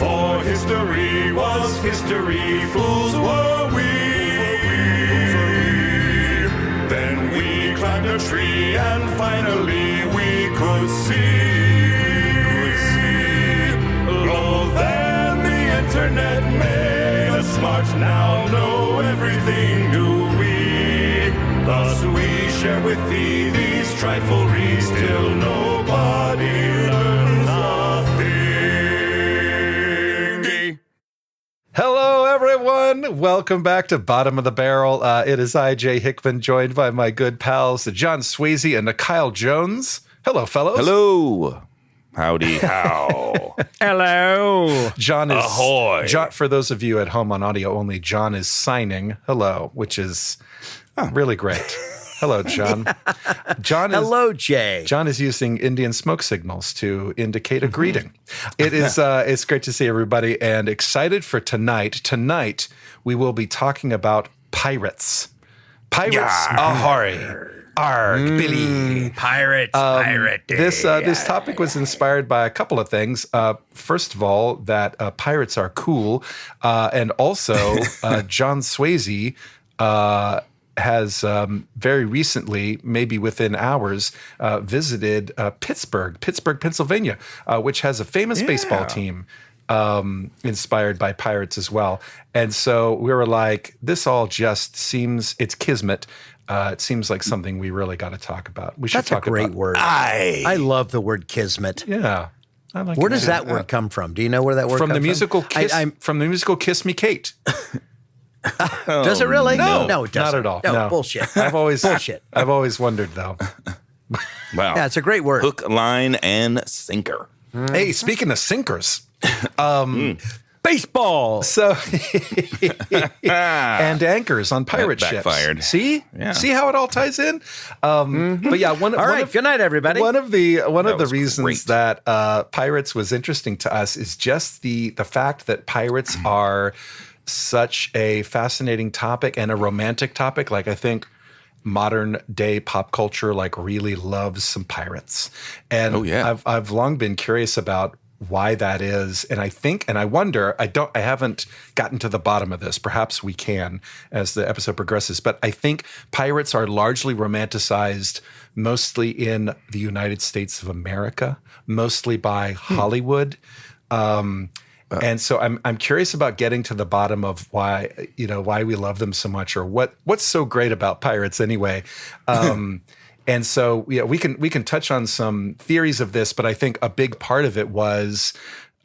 For history was history, fools were we. Then we climbed a tree and finally we could see. Lo, then the internet made us smart, now know everything do we. Thus we share with thee these trifleries, till nobody learns a thing. Hello, everyone. Welcome back to Bottom of the Barrel. It is I, Jay Hickman, joined by my good pals, John Swasey and Kyle Jones. Hello, fellows. Hello. Howdy, how. Hello. John is Ahoy. John, for those of you at home on audio only, John is signing hello, which is really great. Hello, John. Hello, Jay. John is using Indian smoke signals to indicate a greeting. It is it's great to see everybody and excited for tonight. Tonight we will be talking about pirates. Pirates. Ahoy. Arg, Billy. Pirate day. This topic was inspired by a couple of things. First of all, that pirates are cool, and also John Swasey has very recently, maybe within hours, visited Pittsburgh, Pennsylvania, which has a famous baseball team inspired by pirates as well. And so we were like, this all just seems, it's kismet. It seems like something we really got to talk about. We should That's talk a great about. word. I love the word kismet. Yeah. I like Where it. does that word come from? Do you know where that word From comes the musical Kiss, from the musical Kiss Me Kate. Does it really? No, no, it doesn't. not at all. No, No. bullshit. I've always bullshit. I've always wondered though. Wow. Yeah, it's a great word. Hook, line, and sinker. Hey, speaking of sinkers, Baseball. so and anchors on pirate That ships. backfired. See, see how it all ties in. But yeah, All right. Good night, everybody. One of the was reasons great. that pirates was interesting to us is just the fact that pirates are such a fascinating topic and a romantic topic. Like I think modern day pop culture like really loves some pirates, and I've long been curious about why that is. And I think, and I wonder, I haven't gotten to the bottom of this. Perhaps we can as the episode progresses, but I think pirates are largely romanticized mostly in the United States of America, mostly by Hollywood. And so I'm curious about getting to the bottom of why we love them so much, or what's so great about pirates anyway. And so we can touch on some theories of this, but I think a big part of it was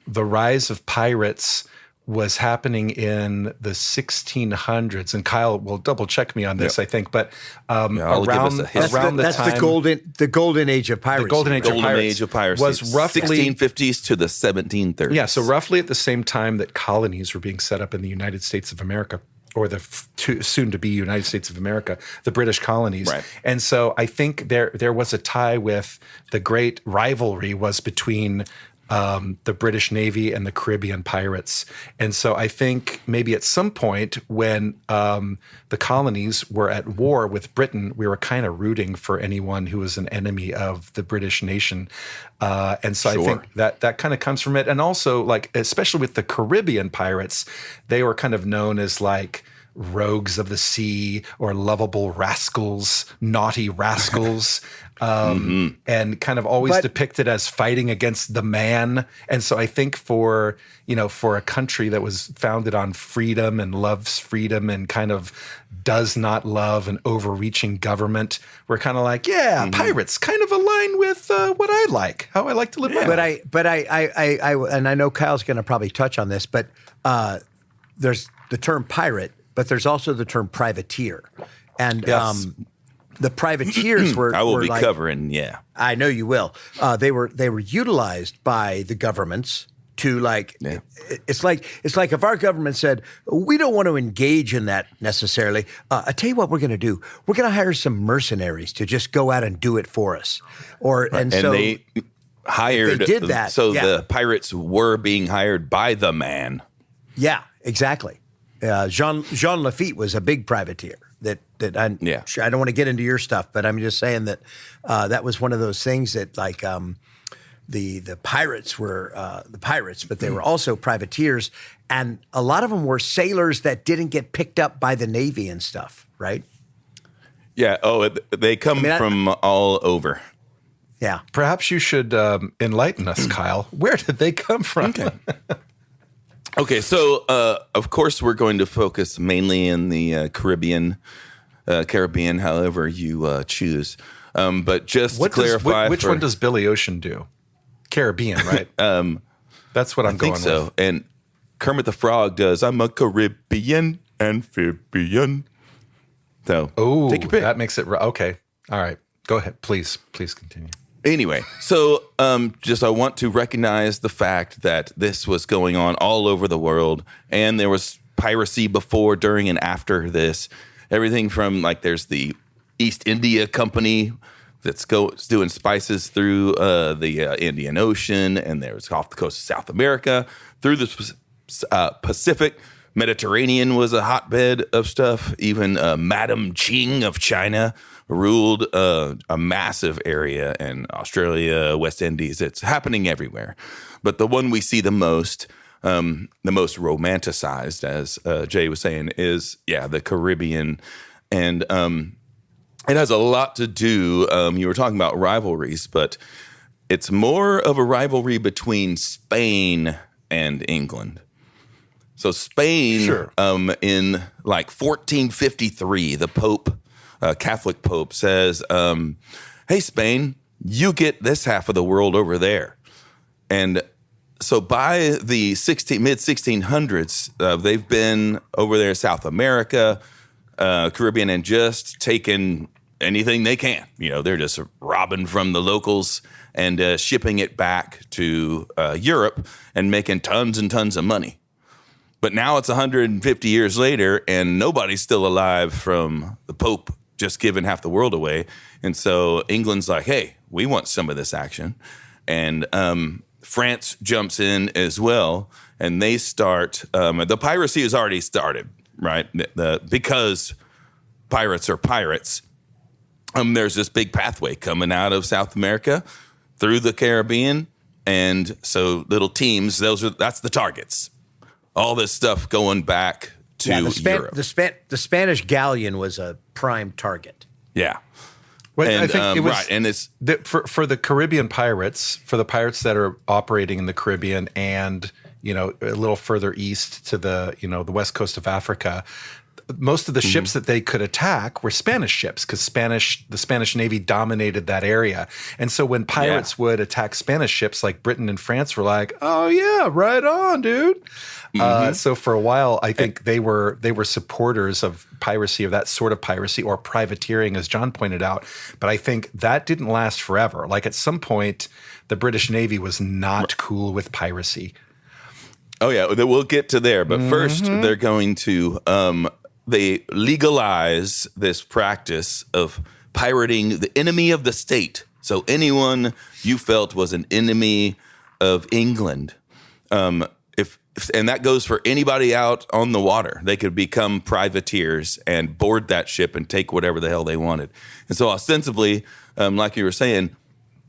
the rise of pirates was happening in the 1600s. And Kyle will double check me on this, I think, but around the time the golden age of piracy. The golden age of piracy was roughly 1650s to the 1730s. Yeah, so roughly at the same time that colonies were being set up in the United States of America, or the soon-to-be United States of America, the British colonies. Right. And so I think there was a tie with the great rivalry was between the British Navy and the Caribbean pirates. And so I think maybe at some point when the colonies were at war with Britain, we were kind of rooting for anyone who was an enemy of the British nation. And so I think that kind of comes from it. And also, like, especially with the Caribbean pirates, they were kind of known as like rogues of the sea or lovable rascals, naughty rascals. And kind of always depicted as fighting against the man. And so I think for a country that was founded on freedom and loves freedom and kind of does not love an overreaching government, we're kind of like, pirates kind of align with what I like, how I like to live my life. But I and I know Kyle's going to probably touch on this, but there's the term pirate, but there's also the term privateer. And the privateers were I will were be like, covering, yeah. I know you will. They were utilized by the governments to it's like if our government said, we don't want to engage in that necessarily. I tell you what we're going to do. We're going to hire some mercenaries to just go out and do it for us. And they hired, they did that. So the pirates were being hired by the man. Yeah, exactly. Jean Lafitte was a big privateer. I don't want to get into your stuff, but I'm just saying that that was one of those things that the pirates were the pirates, but they were also privateers, and a lot of them were sailors that didn't get picked up by the Navy and stuff, right? Yeah. Oh, they come from all over. Yeah. Perhaps you should enlighten us, Kyle. Where did they come from? Okay, so of course we're going to focus mainly in the Caribbean, however you choose. But just to clarify, which one does Billy Ocean do? Caribbean, right? That's what I'm going with. I think so. And Kermit the Frog does, I'm a Caribbean amphibian. So, take your pick. That makes it okay. All right, go ahead, please continue. Anyway, so I want to recognize the fact that this was going on all over the world, and there was piracy before, during, and after this. Everything from there's the East India Company that's doing spices through the Indian Ocean, and there's off the coast of South America, through the Pacific. Mediterranean was a hotbed of stuff. Even Madame Qing of China ruled a massive area in Australia, West Indies. It's happening everywhere. But the one we see the most romanticized, as Jay was saying, is, the Caribbean. And it has a lot to do, you were talking about rivalries, but it's more of a rivalry between Spain and England. So Spain, in 1453, the Pope, Catholic Pope, says, hey, Spain, you get this half of the world over there. And so by the mid-1600s, they've been over there, South America, Caribbean, and just taking anything they can. They're just robbing from the locals and shipping it back to Europe and making tons and tons of money. But now it's 150 years later, and nobody's still alive from the Pope just giving half the world away. And so England's like, hey, we want some of this action. And France jumps in as well, and they start the piracy has already started, right? Because pirates are pirates. There's this big pathway coming out of South America through the Caribbean, and so little teams. That's the targets. All this stuff going back to Europe. The Spanish galleon was a prime target. Yeah. Well, and, I think it was right, and it's for the Caribbean pirates, for the pirates that are operating in the Caribbean and a little further east to the the west coast of Africa. Most of the ships that they could attack were Spanish ships because the Spanish Navy dominated that area. And so when pirates would attack Spanish ships, like Britain and France were like, oh yeah, right on, dude. So for a while, I think they were supporters of piracy, of that sort of piracy, or privateering, as John pointed out. But I think that didn't last forever. At some point, the British Navy was not cool with piracy. Oh yeah, we'll get to there. But first, they're going to they legalize this practice of pirating the enemy of the state. So anyone you felt was an enemy of England, and that goes for anybody out on the water. They could become privateers and board that ship and take whatever the hell they wanted. And so ostensibly, like you were saying,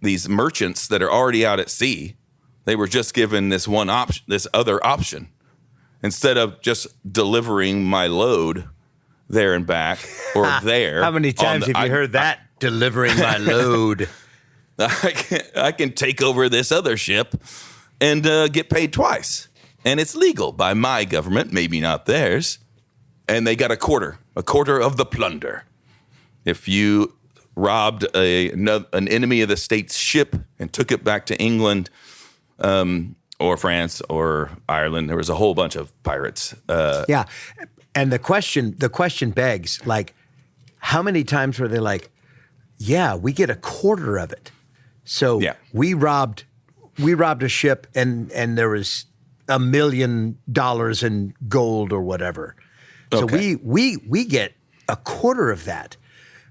these merchants that are already out at sea, they were just given this other option. Instead of just delivering my load there and back or there. How many times have you heard that? Delivering my load. I can take over this other ship and get paid twice. And it's legal by my government, maybe not theirs. And they got a quarter of the plunder. If you robbed an enemy of the state's ship and took it back to England, or France or Ireland. There was a whole bunch of pirates. Yeah. And the question begs, how many times were they like, yeah, we get a quarter of it. So we robbed a ship and there was $1 million in gold or whatever. So we get a quarter of that.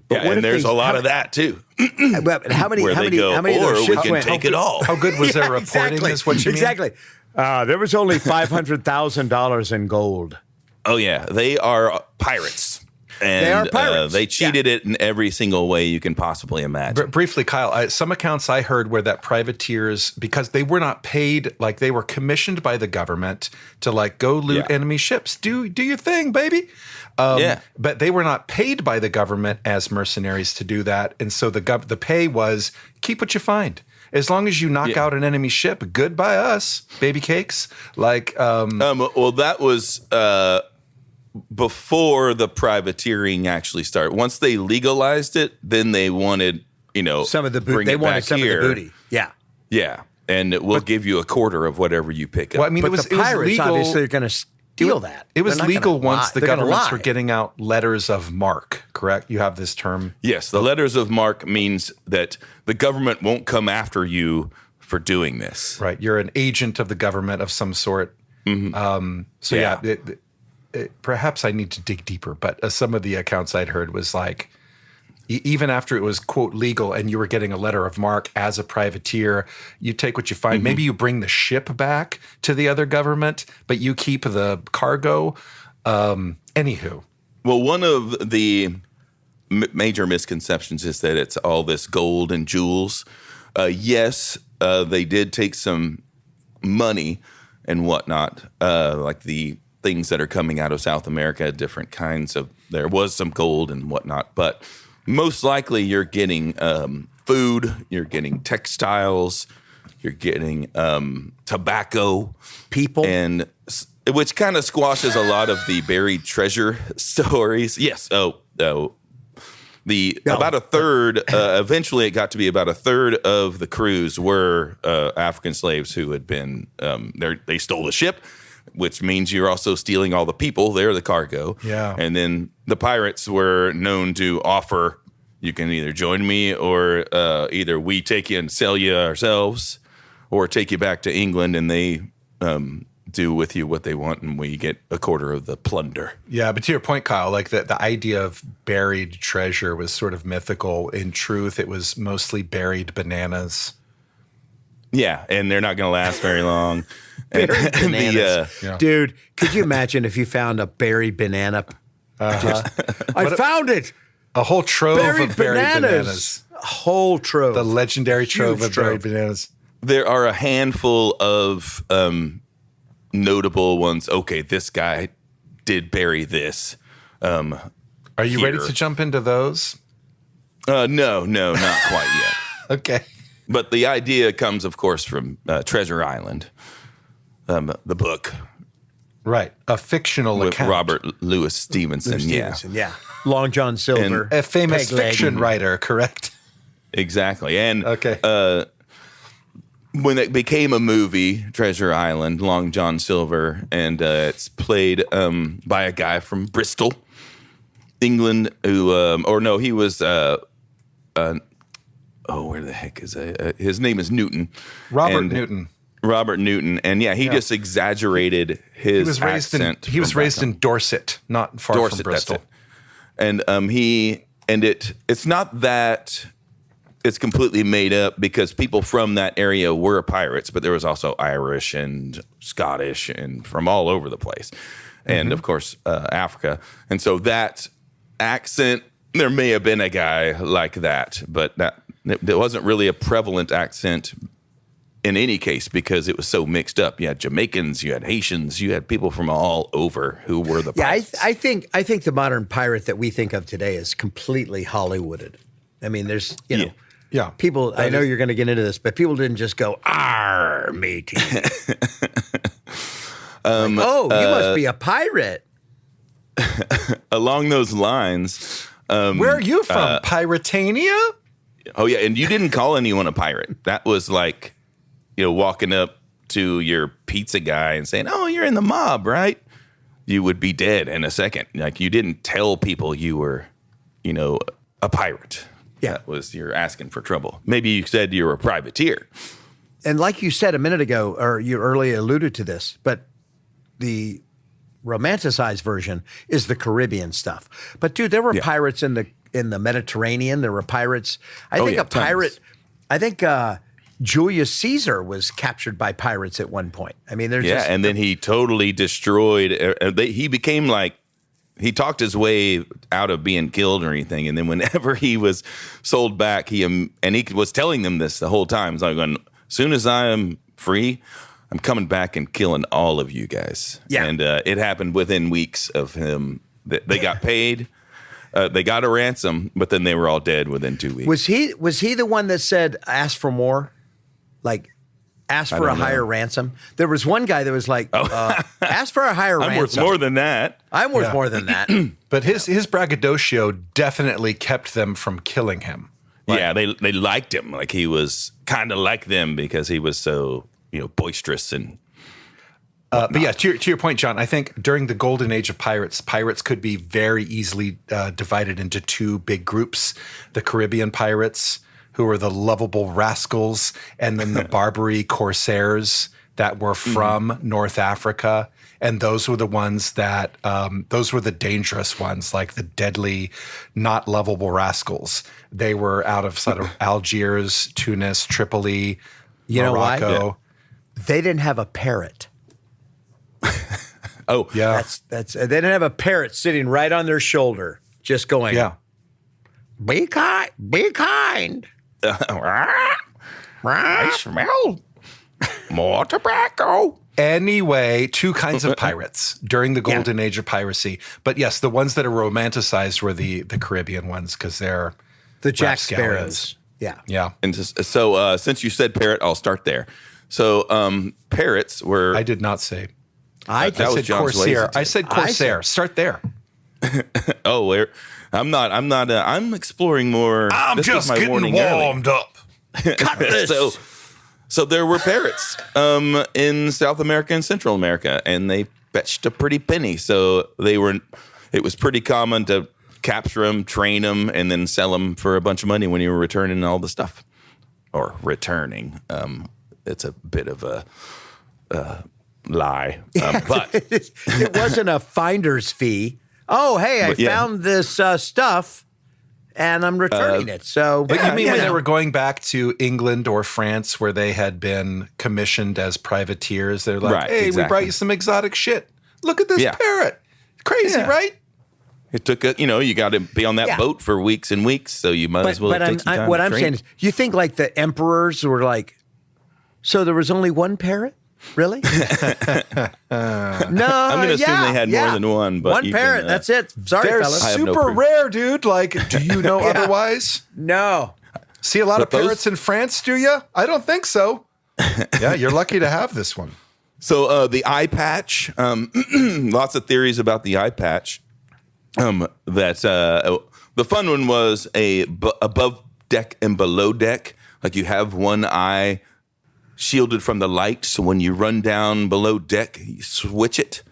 But and there's a lot of that too. How many? Where how they many? go, how many or of those we ships can went? take it all. How good was their reporting? Is what you mean? Exactly. There was only $500,000 in gold. Oh yeah, they are pirates. And They are pirates. they cheated it in every single way you can possibly imagine. Briefly, Kyle, some accounts I heard were that privateers, because they were not paid, like they were commissioned by the government to like go loot enemy ships. Do your thing, baby. But they were not paid by the government as mercenaries to do that. And so the pay was keep what you find. As long as you knock out an enemy ship, good by us, baby cakes. Like, well, that was before the privateering actually started. Once they legalized it, then they wanted, some of the booty. They wanted some of the booty. Yeah. Yeah. And we'll give you a quarter of whatever you pick up. Well, I mean, But it the pirates was legal. obviously are going to steal that. It was They're not legal gonna once lie. the They're gonna governments were lie. getting out letters of marque, correct? You have this term. Yes, the letters of marque means that the government won't come after you for doing this. Right. You're an agent of the government of some sort. Perhaps I need to dig deeper, but some of the accounts I'd heard was like, even after it was, quote, legal and you were getting a letter of marque as a privateer, you take what you find. Maybe you bring the ship back to the other government, but you keep the cargo. Anywho. Well, one of the major misconceptions is that it's all this gold and jewels. Yes, they did take some money and whatnot, like the things that are coming out of South America, different kinds of, there was some gold and whatnot, but most likely you're getting food, you're getting textiles, you're getting tobacco. People. And which kind of squashes a lot of the buried treasure stories. Yes. About a third, eventually it got to be about a third of the crews were African slaves who had been, they stole the ship, which means you're also stealing all the people. They're the cargo. Yeah. And then the pirates were known to offer, you can either join me or either we take you and sell you ourselves or take you back to England and they do with you what they want and we get a quarter of the plunder. Yeah, but to your point, Kyle, like the idea of buried treasure was sort of mythical. In truth, it was mostly buried bananas. Yeah, and they're not going to last very long. Buried bananas. Dude, could you imagine if you found a buried banana? I found it. A whole trove of buried bananas. A whole trove. The legendary trove Huge of buried bananas. There are a handful of notable ones. Okay, this guy did bury this. Are you ready to jump into those? No, not quite yet. Okay. But the idea comes, of course, from Treasure Island, the book. Right. A fictional with account. Robert Louis Stevenson. Yeah. Long John Silver. And a famous fiction writer, correct? Exactly. And okay. When it became a movie, Treasure Island, Long John Silver, and it's played by a guy from Bristol, England, who, he was, where the heck is his name is Newton. Robert Newton. And he just exaggerated his accent. He was raised in Dorset, not far from Bristol. That's it. And it's not that it's completely made up because people from that area were pirates, but there was also Irish and Scottish and from all over the place. And of course, Africa. And so that accent, there may have been a guy like that, but it wasn't really a prevalent accent in any case because it was so mixed up. You had Jamaicans, you had Haitians, you had people from all over who were the pirates. I think the modern pirate that we think of today is completely Hollywooded. I mean, there's, people, I know you're going to get into this, but people didn't just go, "Arr, matey." You must be a pirate. Along those lines. Where are you from? Piratania? Oh, yeah. And you didn't call anyone a pirate. That was like, walking up to your pizza guy and saying, "Oh, you're in the mob, right?" You would be dead in a second. Like you didn't tell people you were, a pirate. Yeah. That was, you're asking for trouble. Maybe you said you were a privateer. And like you said a minute ago, or you earlier alluded to this, but the romanticized version is the Caribbean stuff. But dude, there were pirates in the Mediterranean. There were pirates. I think Julius Caesar was captured by pirates at one point. I mean, and then he totally destroyed. He became like he talked his way out of being killed or anything. And then whenever he was sold back, he was telling them this the whole time. So I'm going, as soon as I am free, I'm coming back and killing all of you guys. Yeah. And it happened within weeks of him. They got paid. They got a ransom, but then they were all dead within 2 weeks. Was he the one that said, ask for more? Like, ask for a higher ransom? There was one guy that was like, ask for a higher ransom. I'm worth more than that. I'm worth more than that. But his braggadocio definitely kept them from killing him. Yeah, they liked him. Like he was kind of like them because he was so, boisterous and but yeah, to your point, John, I think during the golden age of pirates could be very easily divided into two big groups: the Caribbean pirates, who were the lovable rascals, and then the Barbary corsairs that were from North Africa. And those were the ones that those were the dangerous ones, like the deadly, not lovable rascals. They were out of sort of Algiers, Tunis, Tripoli, You know why? Morocco. Yeah. They didn't have a parrot. Oh, Yeah. That's they didn't have a parrot sitting right on their shoulder, just going, Yeah. Be kind, be kind. I smell more tobacco. Anyway, two kinds of pirates during the golden age of piracy. But yes, the ones that are romanticized were the Caribbean ones because they're The Jack rapscallions. Sparrows. Yeah. Yeah. And so since you said parrot, I'll start there. So parrots were. I did not say. I that was said John corsair. Swasey. I said corsair. Start there. I'm not. I'm exploring more. This was my morning early. up. cut this. So there were parrots in South America and Central America, and they fetched a pretty penny. So it was pretty common to capture them, train them, and then sell them for a bunch of money when you were returning all the stuff. Or returning. It's a bit of a lie. But It wasn't a finder's fee. Oh, hey, I found this stuff, and I'm returning it. So, But you mean when they were going back to England or France where they had been commissioned as privateers? They're like, Right, hey, we exactly. brought you some exotic shit. Look at this parrot. Crazy, right? it took you got to be on that boat for weeks and weeks, so you might as well take some time what to I'm train. saying is, you think like the emperors were like, so there was only one parrot? Really? No, I'm going to assume they had more than one. But one you parrot, can, that's it. Sorry, They're fellas. have no super proof. rare, dude. Like, do you know otherwise? No. See a lot of But those- parrots in France, do you? I don't think so. Yeah, you're lucky to have this one. So the eye patch, lots of theories about the eye patch. The fun one was above deck and below deck. Like you have one eye shielded from the light, so when you run down below deck, you switch it.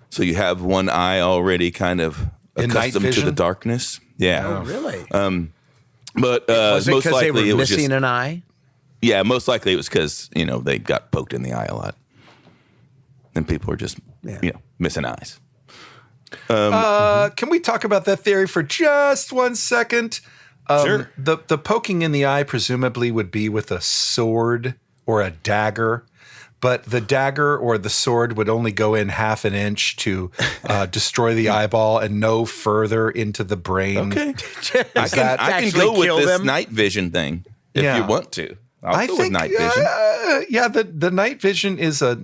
So you have one eye already kind of In night accustomed to vision? the darkness. Yeah. Oh, really? But Was it most because they likely were it was missing just an eye? most likely it was because they got poked in the eye a lot, and people were just missing eyes. Can we talk about that theory for just 1 second? Sure. The poking in the eye presumably would be with a sword or a dagger, but the dagger or the sword would only go in half an inch to destroy the eyeball and no further into the brain. Okay, I can actually go with kill this them? night vision thing if Yeah. you want to. I'll I go think with night vision. the night vision is a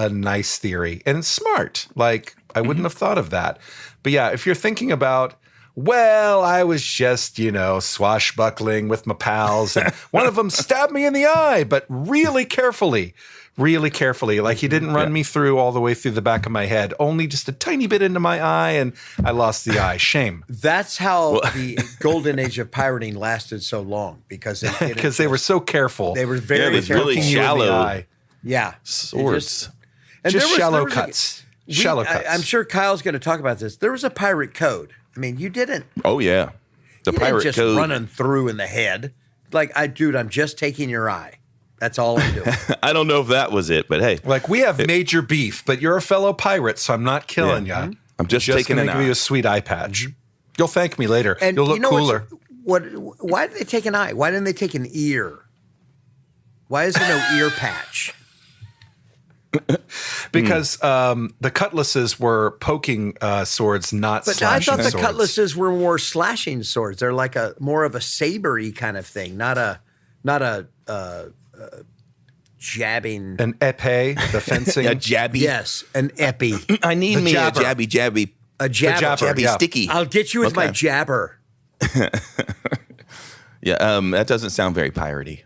nice theory and it's smart. Like I wouldn't have thought of that. But yeah, if you're thinking about, well, I was just, swashbuckling with my pals and one of them stabbed me in the eye, but really carefully. Like he didn't run me through all the way through the back of my head, only just a tiny bit into my eye and I lost the eye. Shame. That's how the golden age of pirating lasted so long, because Because they were so careful. they were very it was careful. really Poking you in the shallow eye. Yeah. Swords. And Just there shallow there was cuts. Shallow cuts. I'm sure Kyle's going to talk about this. There was a pirate code. I mean, you didn't Oh yeah, the pirate just code. running through in the head. Like, I'm just taking your eye. That's all I'm doing. I don't know if that was it, but hey, Like, we have major beef, but you're a fellow pirate, so I'm not killing Yeah. you. I'm just taking going to an give you eye. a sweet eye patch. You'll thank me later. And You'll look you know cooler. why did they take an eye? Why didn't they take an ear? Why is there no ear patch? because the cutlasses were poking swords, not But slashing I thought the swords. cutlasses were more slashing swords. They're like a more of a saber-y kind of thing, not a jabbing. An epee, the fencing. A jabby. Yes, an epi. I need The me jabber. a jabby. A jabber. jabber, yeah. Sticky. I'll get you with my Okay. jabber. Yeah, that doesn't sound very piratey.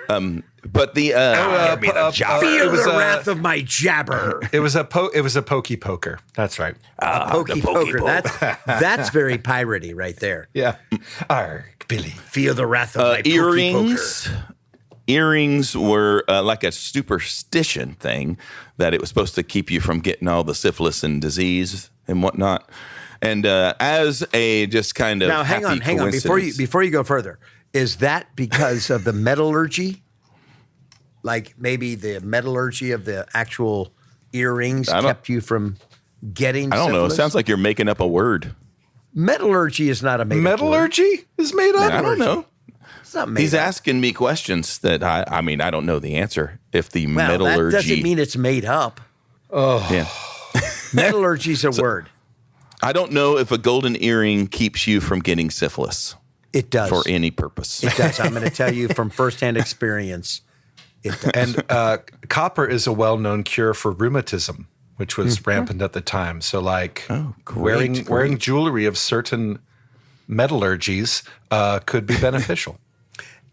But the Feel the wrath of my jabber. It was a pokey poker. That's right. Pokey poker. That's very piratey right there. Yeah. Arg, Billy. Feel the wrath of my pokey earrings. poker. Earrings were like a superstition thing that it was supposed to keep you from getting all the syphilis and disease and whatnot. And as a just kind of Now hang on. coincidence- Before you go further, is that because of the metallurgy? Like maybe the metallurgy of the actual earrings kept you from getting I don't know. It syphilis? sounds like you're making up a word. Metallurgy is not a made up word. Metallurgy is made up. I don't know. It's not made He's up. asking me questions that I mean, I don't know the answer. If the Well, metallurgy. that doesn't mean it's made up. Yeah. Metallurgy's a word. I don't know if a golden earring keeps you from getting syphilis It does. for any purpose. It does. I'm going to tell you from firsthand experience. It does. And copper is a well-known cure for rheumatism, which was rampant at the time. So, like, wearing jewelry of certain metallurgies could be beneficial.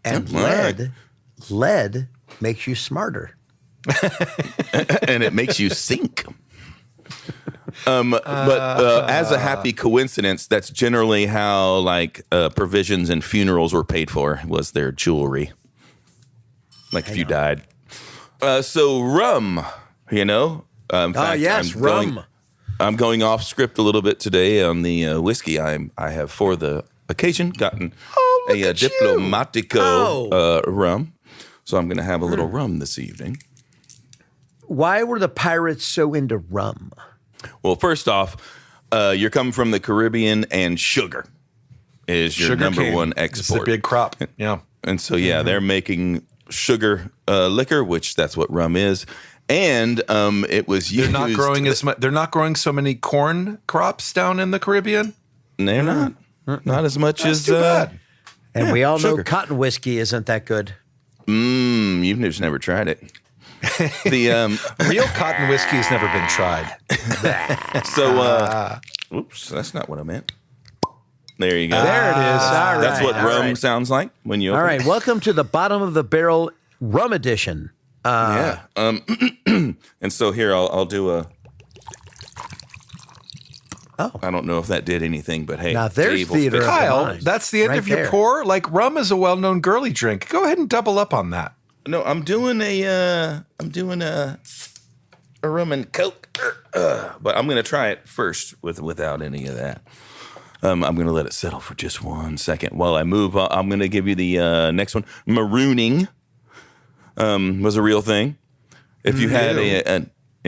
And lead makes you smarter. And it makes you sink. But as a happy coincidence, that's generally how like provisions and funerals were paid for, was their jewelry. Like if you died. So rum, in fact, yes, rum. I'm going off script a little bit today on the whiskey. I have for the occasion gotten a Diplomatico rum. So I'm going to have a little rum this evening. Why were the pirates so into rum? Well, first off, you're coming from the Caribbean, and sugar is your number cane. one It's export. a big crop. Yeah. And so, they're making sugar liquor, which that's what rum is. And it was used. They're not growing as much. They're not growing so many corn crops down in the Caribbean. They're not as much That's as. too bad. And we all know Sugar. cotton whiskey isn't that good. You've just never tried it. The Real cotton whiskey has never been tried. oops, that's not what I meant. There you go. There it is. All That's right, what all rum right. sounds like when you. Open All right, welcome to the bottom of the barrel rum edition. Yeah. And so here I'll do a. Oh. I don't know if that did anything, but hey, Now there's Dave will theater fix of it. the Kyle, mind. that's the end Right of your there. pour. Like, rum is a well-known girly drink. Go ahead and double up on that. No, I'm doing a rum and coke, but I'm gonna try it first without any of that. I'm gonna let it settle for just 1 second while I move on. I'm gonna give you the next one. Marooning was a real thing. If you had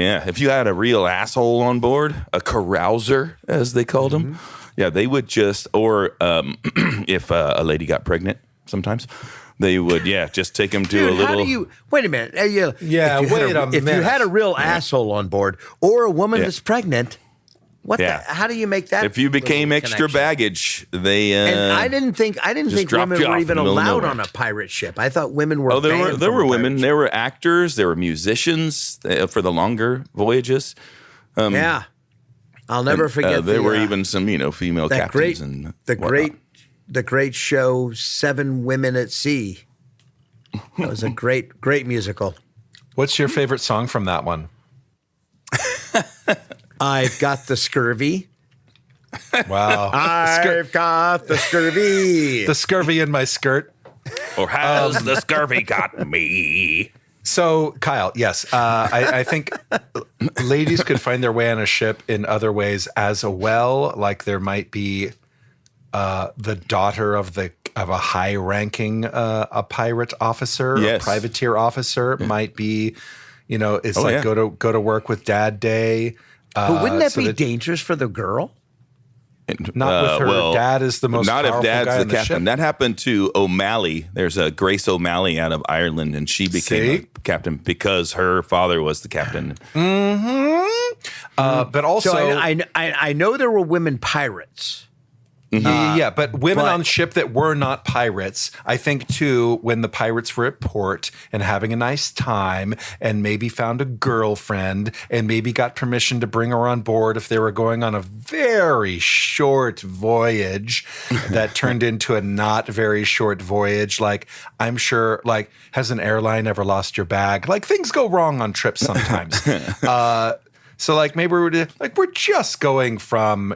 if you had a real asshole on board, a carouser as they called them, they would just if a lady got pregnant, sometimes. They would, just take him to Dude, a little. how do you wait a minute? Yeah, if you wait had a If you minute. had a real asshole on board or a woman Yeah. that's pregnant, Yeah. how do you make that? If you became little extra connection? baggage, they. And I didn't think just dropped women you were off even in the middle of allowed nowhere. on a pirate ship. I thought women were. Oh, there banned were from a pirate women. ship. There were actors. There were musicians for the longer voyages. Yeah, I'll never forget. There were even some, female that captains great, and the great show, 7 Women at Sea. That was a great musical. What's your favorite song from that one? I've got the scurvy. Wow. I've got the scurvy. The scurvy in my skirt. Or how's the scurvy got me? So, Kyle, yes, I think ladies could find their way on a ship in other ways as well. Like there might be the daughter of a high-ranking a pirate officer, Yes. a privateer officer might be, it's like yeah. go to work with Dad Day. But wouldn't that so be dangerous for the girl? Not with her dad is the most not if powerful dad's guy the on the captain. ship? That happened to O'Malley. There's a Grace O'Malley out of Ireland, and she became a captain because her father was the captain. But also, So I know there were women pirates. yeah, but women but- on ship that were not pirates, I think too, when the pirates were at port and having a nice time and maybe found a girlfriend and maybe got permission to bring her on board if they were going on a very short voyage that turned into a not very short voyage. Like, I'm sure, like, has an airline ever lost your bag? Like, things go wrong on trips sometimes. So like maybe we're just going from,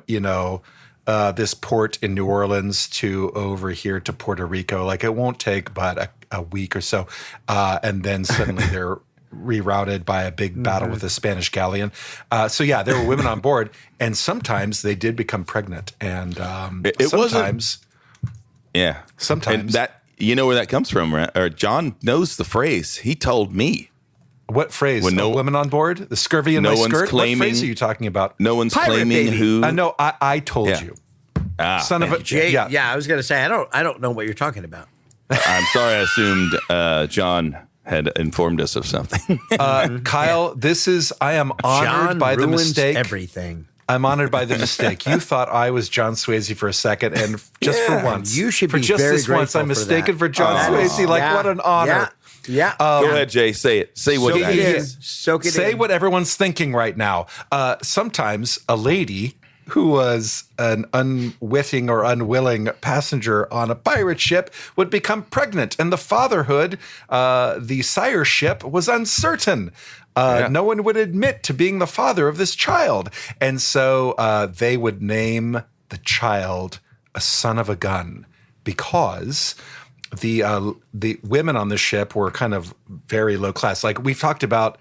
this port in New Orleans to over here to Puerto Rico. Like, it won't take but a week or so. And then suddenly they're rerouted by a big battle with a Spanish galleon. So yeah, there were women on board, and sometimes they did become pregnant. And sometimes. Yeah. Sometimes. And that, you know where that comes from, right? Or John knows the phrase. He told me. What phrase? When women on board? The scurvy in my skirt? What phrase are you talking about? No one's Pirate claiming baby. who. No, I told you. Son of a Jay, yeah. I was going to say I don't know what you're talking about. I'm sorry, I assumed John had informed us of something. Kyle, I am honored John by the ruins mistake. everything. I'm honored by the mistake. You thought I was John Swasey for a second, and just for once, you should for be just very this once, grateful I'm for mistaken that. for John Swasey. What an honor! Yeah. Go ahead, Jay. Say it. Say what Soak it it in. is. Soak it Say in. what everyone's thinking right now. Sometimes a lady who was an unwitting or unwilling passenger on a pirate ship would become pregnant, and the fatherhood, the sireship, was uncertain. No one would admit to being the father of this child. And so they would name the child a son of a gun because the women on the ship were kind of very low class. Like, we've talked about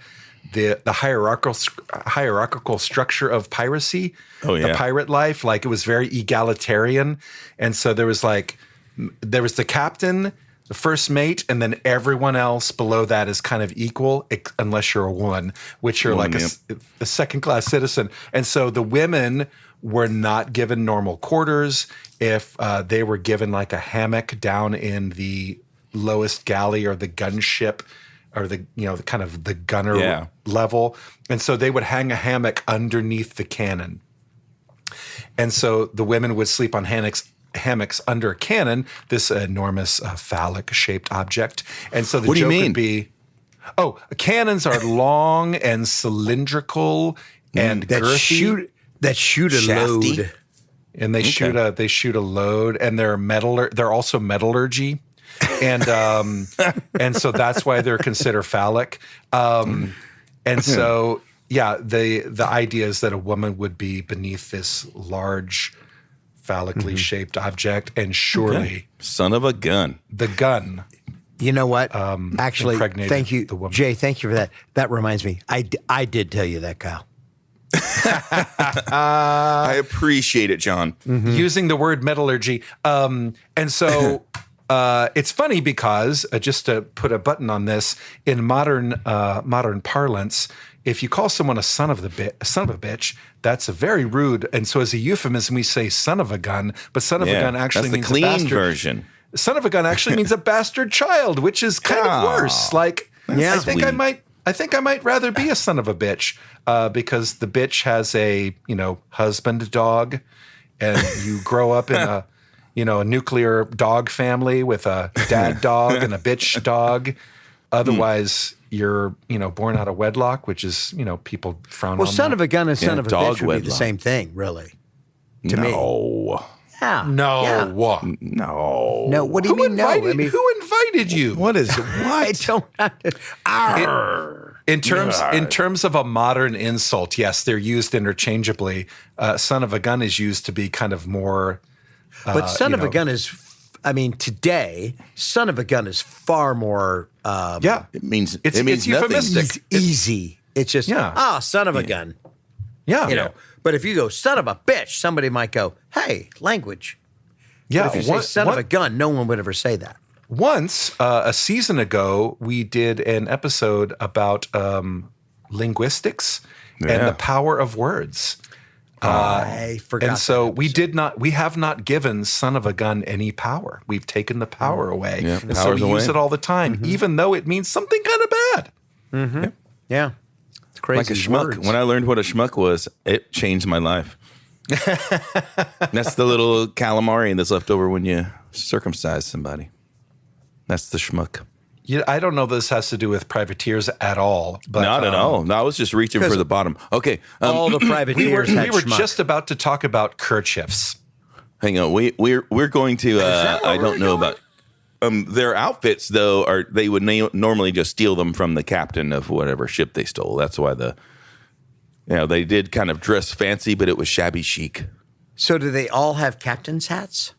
the hierarchical structure of piracy, the pirate life. Like, it was very egalitarian. And so there was the captain, the first mate, and then everyone else below that is kind of equal, unless you're a woman, which you're like a second-class citizen. And so the women were not given normal quarters. If they were given like a hammock down in the lowest galley or the gunship or the kind of the gunner level. And so they would hang a hammock underneath the cannon. And so the women would sleep on hammocks under a cannon, this enormous phallic-shaped object. And so the joke would be, cannons are long and cylindrical and girthy. That shoot a Shafty. load. And they shoot a load, and they're also metallurgy. And and so that's why they're considered phallic. And so the idea is that a woman would be beneath this large phallically shaped object, and surely Son of a gun. the gun. You know what? Actually, impregnated thank you, the woman. Jay. Thank you for that. That reminds me. I did tell you that, Kyle. I appreciate it, John. Using the word metallurgy. And so it's funny because, just to put a button on this, in modern parlance, if you call someone a son of a bitch, that's a very rude. And so as a euphemism, we say son of a gun, but son of a gun actually that's means the clean a bastard. version. Son of a gun actually means a bastard child, which is kind of worse. Like, Yeah. I think I might rather be a son of a bitch because the bitch has a husband dog, and you grow up in a nuclear dog family with a dad dog and a bitch dog. Otherwise, you're born out of wedlock, which is people frown on. Well, son that. of a gun and son of a dog bitch would be the wedlock. same thing, really. To me. No. Yeah. No. Yeah. No. No. What do you mean? No. I mean, who invited you? What is I don't. In terms of a modern insult, yes, they're used interchangeably. Son of a gun is used to be kind of more. But son of a gun is. I mean, today, son of a gun is far more. It means It's nothing. euphemistic. Easy. It's just son of a gun. Yeah. But if you go son of a bitch, somebody might go, hey, language. Yeah. But if you say son of a gun, no one would ever say that. Once, a season ago, we did an episode about linguistics and the power of words. I forgot. And so that we have not given son of a gun any power. We've taken the power away. Yeah, and so we use it all the time, even though it means something kind of bad. episode. Yeah. It's crazy. Like a schmuck. words. When I learned what a schmuck was, it changed my life. That's the little calamari that's left over when you circumcise somebody. That's the schmuck. Yeah, I don't know this has to do with privateers at all. But, Not at all. No, I was just reaching for the bottom. Okay. all the privateers We had were schmuck. just about to talk about kerchiefs. Hang on. We're going to. that where I don't we're know going? about. Their outfits though they would normally just steal them from the captain of whatever ship they stole. That's why they did kind of dress fancy, but it was shabby chic. So do they all have captain's hats?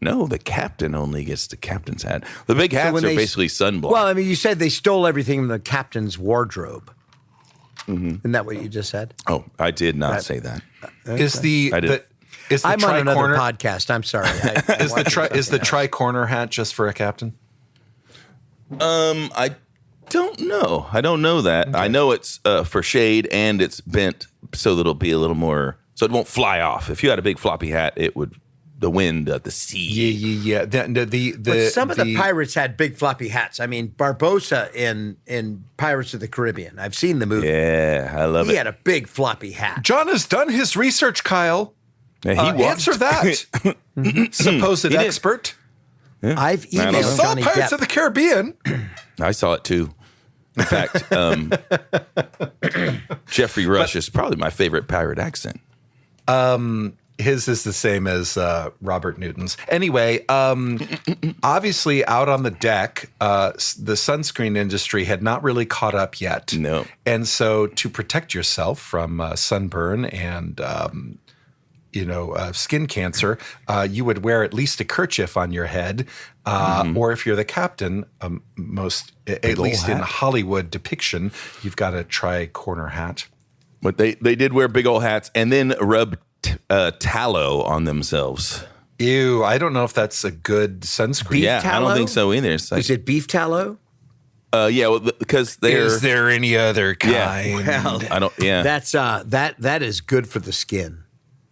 No, the captain only gets the captain's hat. The big hats when are they- basically sunblock. Well, I mean, you said they stole everything from the captain's wardrobe. Isn't that what you just said? oh, I did not say that. Is the I did. is the I'm on another tri-corner podcast. I'm sorry. is the tri-corner hat just for a captain? I don't know. I don't know that. Okay. I know it's for shade and it's bent so that it'll be a little more, so it won't fly off. If you had a big floppy hat, it would, the wind, the sea. Yeah. But some of the pirates had big floppy hats. I mean, Barbossa in Pirates of the Caribbean. I've seen the movie. Yeah, I love He it. had a big floppy hat. John has done his research, Kyle. Yeah, he Answer that, supposed did. expert. I've I don't know. emailed Saw Johnny Pirates Depp. of the Caribbean. I saw it too. In fact, Jeffrey Rush is probably my favorite pirate accent. His is the same as Robert Newton's. Anyway, obviously out on the deck, the sunscreen industry had not really caught up yet. No. And so to protect yourself from sunburn and skin cancer, you would wear at least a kerchief on your head, or if you're the captain, at least in Hollywood depiction, you've got a tri-corner hat. But they did wear big old hats and then rub tallow on themselves. Ew, I don't know if that's a good sunscreen. Beef Yeah, I tallow? don't think so either. It's like, Is it beef tallow? yeah, well, because they're. Is there any other kind? Yeah, I don't. Yeah, That's that is good for the skin.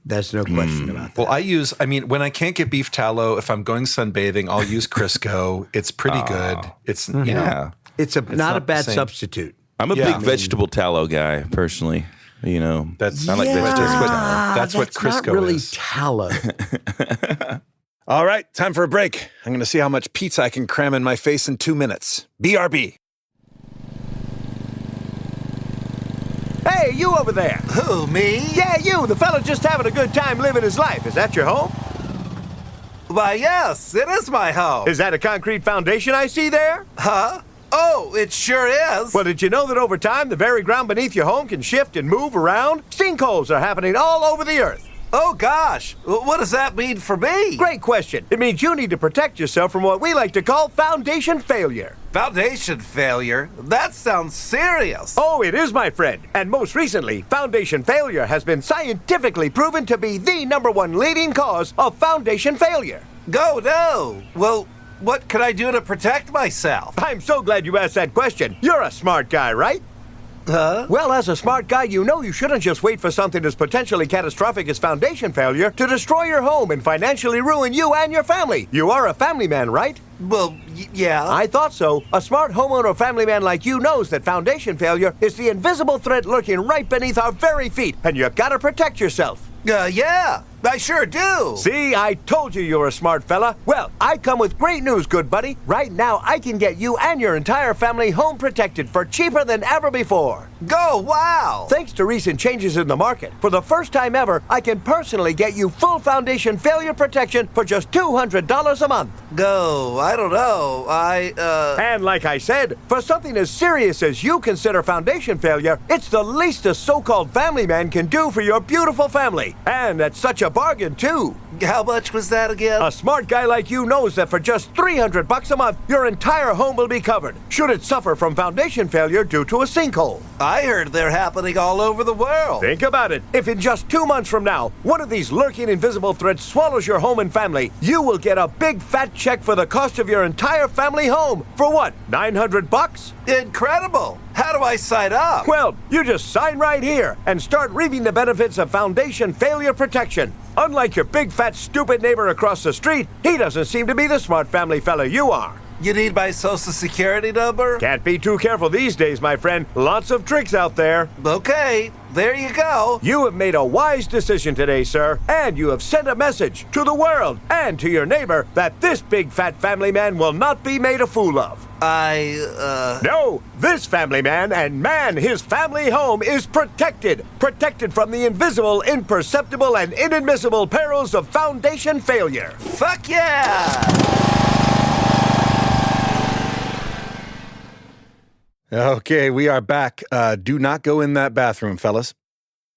There's no question about that. Well, when I can't get beef tallow, if I'm going sunbathing, I'll use Crisco. It's pretty good. It's, yeah. It's not a not bad the same. substitute. I'm a Yeah, big vegetable tallow guy personally. that's I like vegetable tallow. That's what Crisco not really is. tallow. All right, time for a break. I'm going to see how much pizza I can cram in my face in 2 minutes. BRB. Hey, you over there. Who, me? Yeah, you, the fella just having a good time living his life. Is that your home? Why, yes, it is my home. Is that a concrete foundation I see there? Huh? Oh, it sure is. Well, did you know that over time, the very ground beneath your home can shift and move around? Sinkholes are happening all over the earth. Oh, gosh. What does that mean for me? Great question. It means you need to protect yourself from what we like to call foundation failure. Foundation failure? That sounds serious. Oh, it is, my friend. And most recently, foundation failure has been scientifically proven to be the #1 leading cause of foundation failure. Go, no. Well, what can I do to protect myself? I'm so glad you asked that question. You're a smart guy, right? Huh? Well, as a smart guy, you know you shouldn't just wait for something as potentially catastrophic as foundation failure to destroy your home and financially ruin you and your family. You are a family man, right? Well, yeah. I thought so. A smart homeowner family man like you knows that foundation failure is the invisible threat lurking right beneath our very feet, and you gotta protect yourself. Yeah, I sure do. See, I told you you're a smart fella. Well, I come with great news, good buddy. Right now, I can get you and your entire family home protected for cheaper than ever before. Go, wow. Thanks to recent changes in the market, for the first time ever, I can personally get you full foundation failure protection for just $200 a month. Go, I don't know. And like I said, for something as serious as you consider foundation failure, it's the least a so-called family man can do for your beautiful family. And at such a bargain, too. How much was that again? A smart guy like you knows that for just $300 a month, your entire home will be covered, should it suffer from foundation failure due to a sinkhole. I heard they're happening all over the world. Think about it. If in just 2 months from now, one of these lurking invisible threats swallows your home and family, you will get a big fat check for the cost of your entire family home. For what, $900? Incredible. How do I sign up? Well, you just sign right here and start reaping the benefits of Foundation Failure Protection. Unlike your big, fat, stupid neighbor across the street, he doesn't seem to be the smart family fella you are. You need my social security number? Can't be too careful these days, my friend. Lots of tricks out there. Okay, there you go. You have made a wise decision today, sir, and you have sent a message to the world and to your neighbor that this big fat family man will not be made a fool of. No, this family man and his family home is protected. Protected from the invisible, imperceptible, and inadmissible perils of Foundation failure. Fuck yeah! Okay, we are back. Do not go in that bathroom, fellas.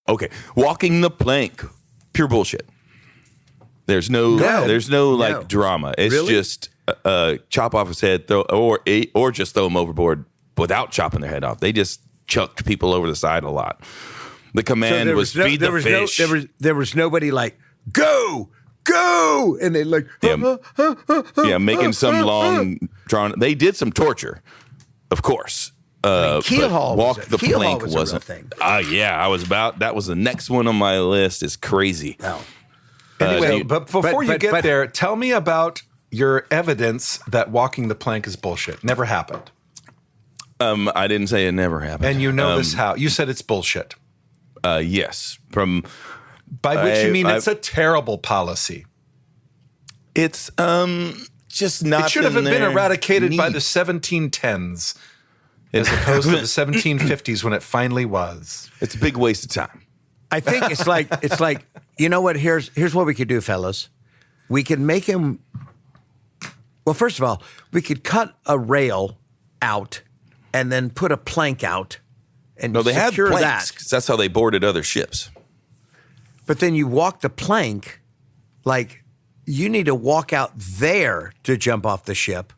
Okay, walking the plank, pure bullshit. There's no drama. It's Really? just chop off his head, throw or just throw him overboard without chopping their head off. They just chucked people over the side a lot. The command was feed the fish. There was nobody like, go, and they like, making some long drawn. They did some torture, of course. keel haul walk was the keel haul plank was a real wasn't. thing. That was the next one on my list. Is crazy. No. Anyway, but before you get but- there, tell me about your evidence that walking the plank is bullshit. Never happened. I didn't say it never happened. And you know this how? You said it's bullshit. Yes, from By which you mean it's a terrible policy. it's just not. It should have been eradicated by the 1710s as opposed to the 1750s when it finally was. It's a big waste of time. I think it's like you know what? Here's what we could do, fellas. We could make him. Well, first of all, we could cut a rail out and then put a plank out and No, they had secure planks that. 'cause that's how they boarded other ships. But then you walk the plank, like you need to walk out there to jump off the ship,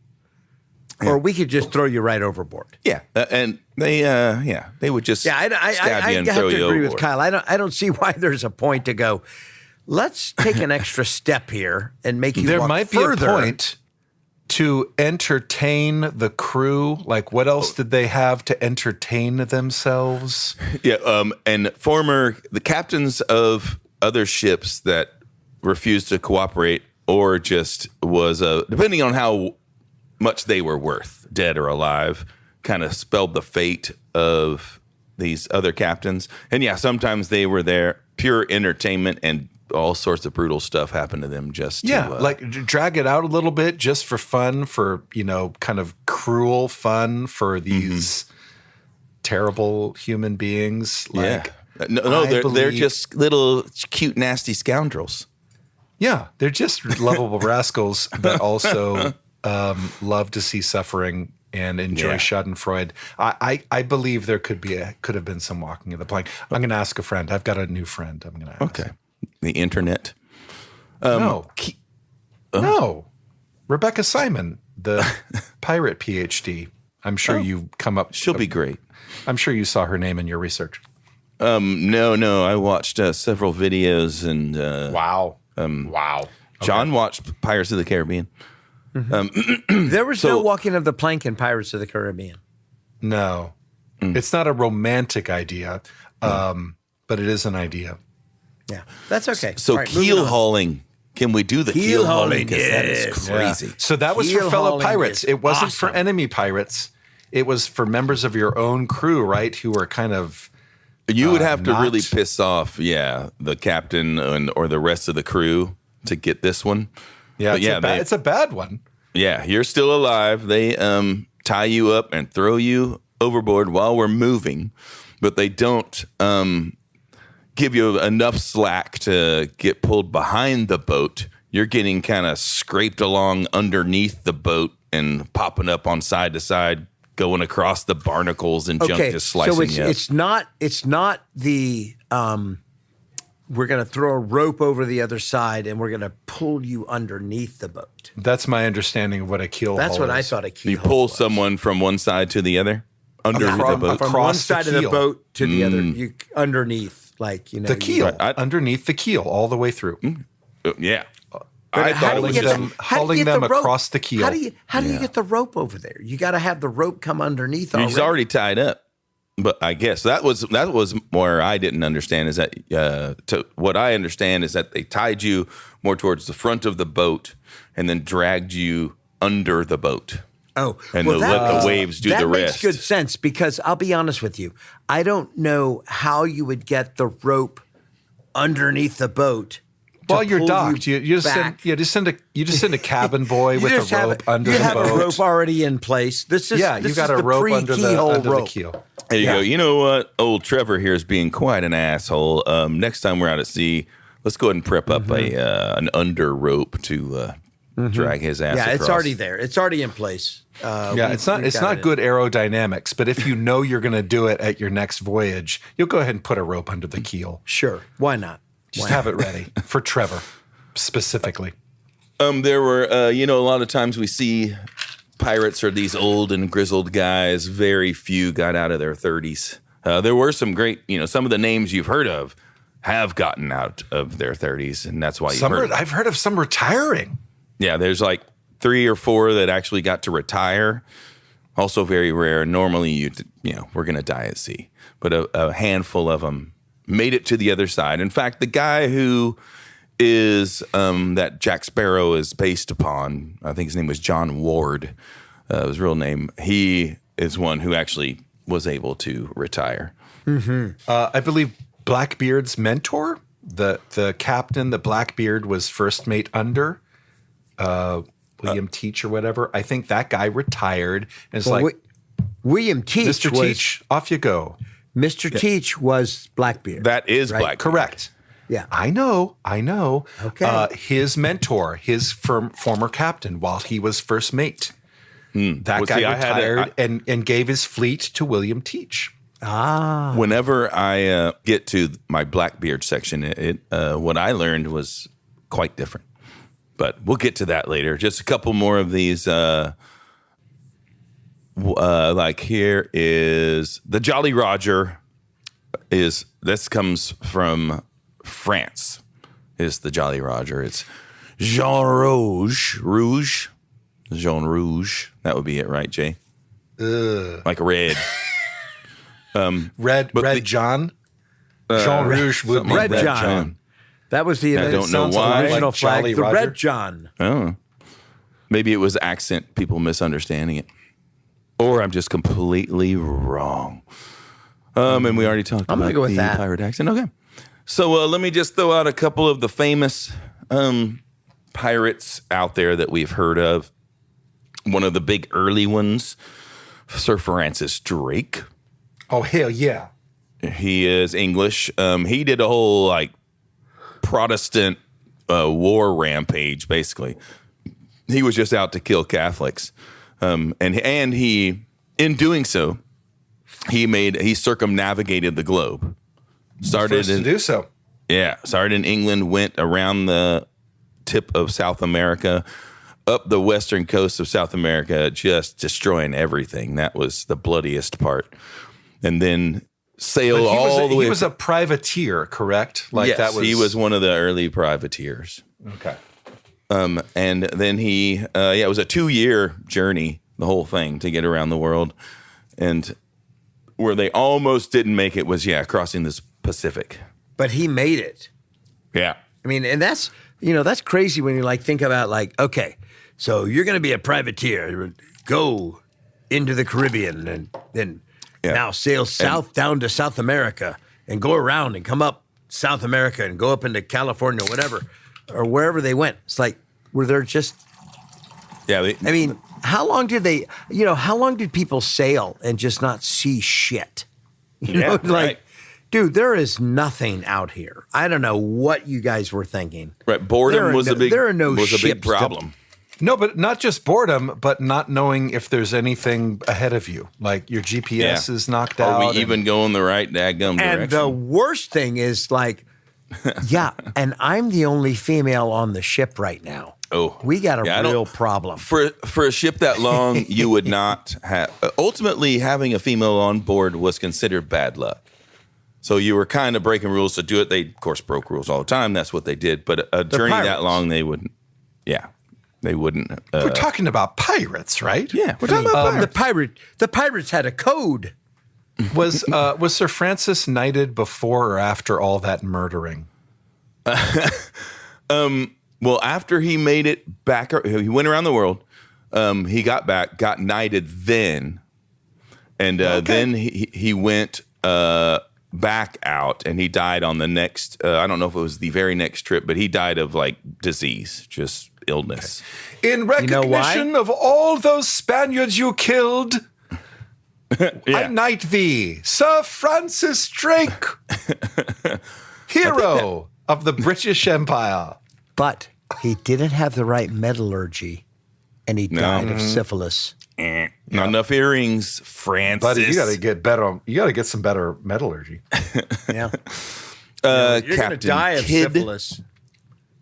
or we could just throw you right overboard. Yeah, and they would just Yeah, I stab you and have throw to you agree overboard. with Kyle. I don't see why there's a point to go. Let's take an extra step here and make you There walk might further. be a point to entertain the crew. Like, what else did they have to entertain themselves? Yeah, and the captains of other ships that refused to cooperate or just was, depending on how much they were worth, dead or alive, kind of spelled the fate of these other captains. And yeah, sometimes they were there, pure entertainment, and all sorts of brutal stuff happened to them just Yeah, to, like drag it out a little bit just for fun, for, kind of cruel fun for these terrible human beings. Like, No, they're believe- just little cute, nasty scoundrels. Yeah, they're just lovable rascals that also love to see suffering and enjoy Yeah. Schadenfreude. I believe there could have been some walking of the plank. I'm going to ask a friend. I've got a new friend. I'm going to ask. Okay, the internet. No, Rebecca Simon, the pirate PhD. I'm sure you come up. She'll be great. I'm sure you saw her name in your research. No, I watched several videos and Wow. Wow. John watched Pirates of the Caribbean. There was no walking of the plank in Pirates of the Caribbean. No, it's not a romantic idea, but it is an idea. Yeah, that's okay. So All right, moving keel on. hauling. Can we do the keel hauling? 'Cause that is yes. crazy. Yeah. So that was Keel for fellow hauling pirates. is It wasn't for awesome. enemy pirates. It was for members of your own crew, right? Who were kind of You would have to not- really piss off, the captain or the rest of the crew to get this one. But it's a bad one. Yeah, you're still alive. They tie you up and throw you overboard while we're moving, but they don't give you enough slack to get pulled behind the boat. You're getting kind of scraped along underneath the boat and popping up on side to side, going across the barnacles and junk just slicing so you up. it's not the we're going to throw a rope over the other side and we're going to pull you underneath the boat. That's my understanding of what a keel That's haul what I is. thought a keel You haul pull was. someone from one side to the other underneath the boat. From across one the side of the keel. boat to the other, you underneath, like The keel, Right, underneath the keel, all the way through. Yeah. But I thought it hauling was get just, them- how do you hauling get them the rope? across the keel. How do you get the rope over there? You got to have the rope come underneath. he's already tied up. But I guess that was where I didn't understand is that what I understand is that they tied you more towards the front of the boat and then dragged you under the boat. Oh, and let the waves do the rest. That makes good sense because I'll be honest with you. I don't know how you would get the rope underneath the boat. Well, you're docked. You just send a cabin boy with a rope under the boat. You have a rope already in place. This is you got a rope under the keel. There you go. You know what? Old Trevor here is being quite an asshole. Next time we're out at sea, let's go ahead and prep up an under rope to drag his ass across. Yeah, it's already there. It's already in place. It's not good aerodynamics, but if you know you're going to do it at your next voyage, you'll go ahead and put a rope under the keel. Sure. Why not? Just have it ready for Trevor specifically. There were, a lot of times we see pirates are these old and grizzled guys. Very few got out of their 30s. There were some great, some of the names you've heard of have gotten out of their 30s, and that's why I've heard of some retiring. Yeah, there's like 3 or 4 that actually got to retire. Also very rare. Normally, we're going to die at sea. But a handful of them made it to the other side. In fact, the guy who is that Jack Sparrow is based upon, I think his name was John Ward, his real name. He is one who actually was able to retire. I believe Blackbeard's mentor, the captain that Blackbeard was first mate under, William Teach or whatever. I think that guy retired and it's William Teach, Mr. Teach, off you go. Mr. Teach was Blackbeard. That is right? Blackbeard. Correct. Yeah. I know. Okay. His mentor, his former captain while he was first mate. That guy retired and gave his fleet to William Teach. Whenever I get to my Blackbeard section, what I learned was quite different. But we'll get to that later. Just a couple more of these. Like here is the Jolly Roger. This comes from France. Is the Jolly Roger? It's Jean Rouge. Jean Rouge. That would be it, right, Jay? Like red. Red John. Jean Rouge would be Red John. That was the original flag, Jolly the Roger. Red John. Oh, maybe it was accent, people misunderstanding it, or I'm just completely wrong. And we already talked about go with the that. pirate accent. Okay, so let me just throw out a couple of the famous pirates out there that we've heard of. One of the big early ones, Sir Francis Drake. Oh, hell yeah. He is English. He did a whole Protestant war rampage, basically. He was just out to kill Catholics. And he, in doing so, he circumnavigated the globe. Started to do so. Yeah. Started in England, went around the tip of South America, up the western coast of South America, just destroying everything. That was the bloodiest part. And then sailed all the way. He was a privateer, correct? Yes, he was one of the early privateers. Okay. And then it was a 2-year journey, the whole thing, to get around the world. And where they almost didn't make it was, crossing the Pacific. But he made it. Yeah. I mean, and that's crazy when you think about okay, so you're going to be a privateer, go into the Caribbean and then now sail south down to South America and go around and come up South America and go up into California, whatever, or wherever they went. It's were there just... Yeah. How long did people sail and just not see shit? Right. Dude, there is nothing out here. I don't know what you guys were thinking. Right. Boredom was a big problem. No, but not just boredom, but not knowing if there's anything ahead of you. Like your GPS is knocked out. Are we even going the right daggum direction? And the worst thing is and I'm the only female on the ship right now. Oh, we got a real problem. For a ship that long, you would not have. Ultimately, having a female on board was considered bad luck. So you were kind of breaking rules to do it. They, of course, broke rules all the time. That's what they did. But a journey that long, they wouldn't. Yeah, they wouldn't. We're talking about pirates, right? Yeah, we're talking about pirates. The pirates had a code. Was Sir Francis knighted before or after all that murdering? Well, after he made it back, he went around the world. He got back, got knighted then, and then he went back out, and he died on the next. I don't know if it was the very next trip, but he died of like disease, just illness. In recognition of all those Spaniards you killed, I knight thee, Sir Francis Drake, hero of the British Empire. But he didn't have the right metallurgy, and he died of syphilis. Not enough earrings, Francis. Buddy, you got to get better. You got to get some better metallurgy. Yeah. You're Going to die of syphilis.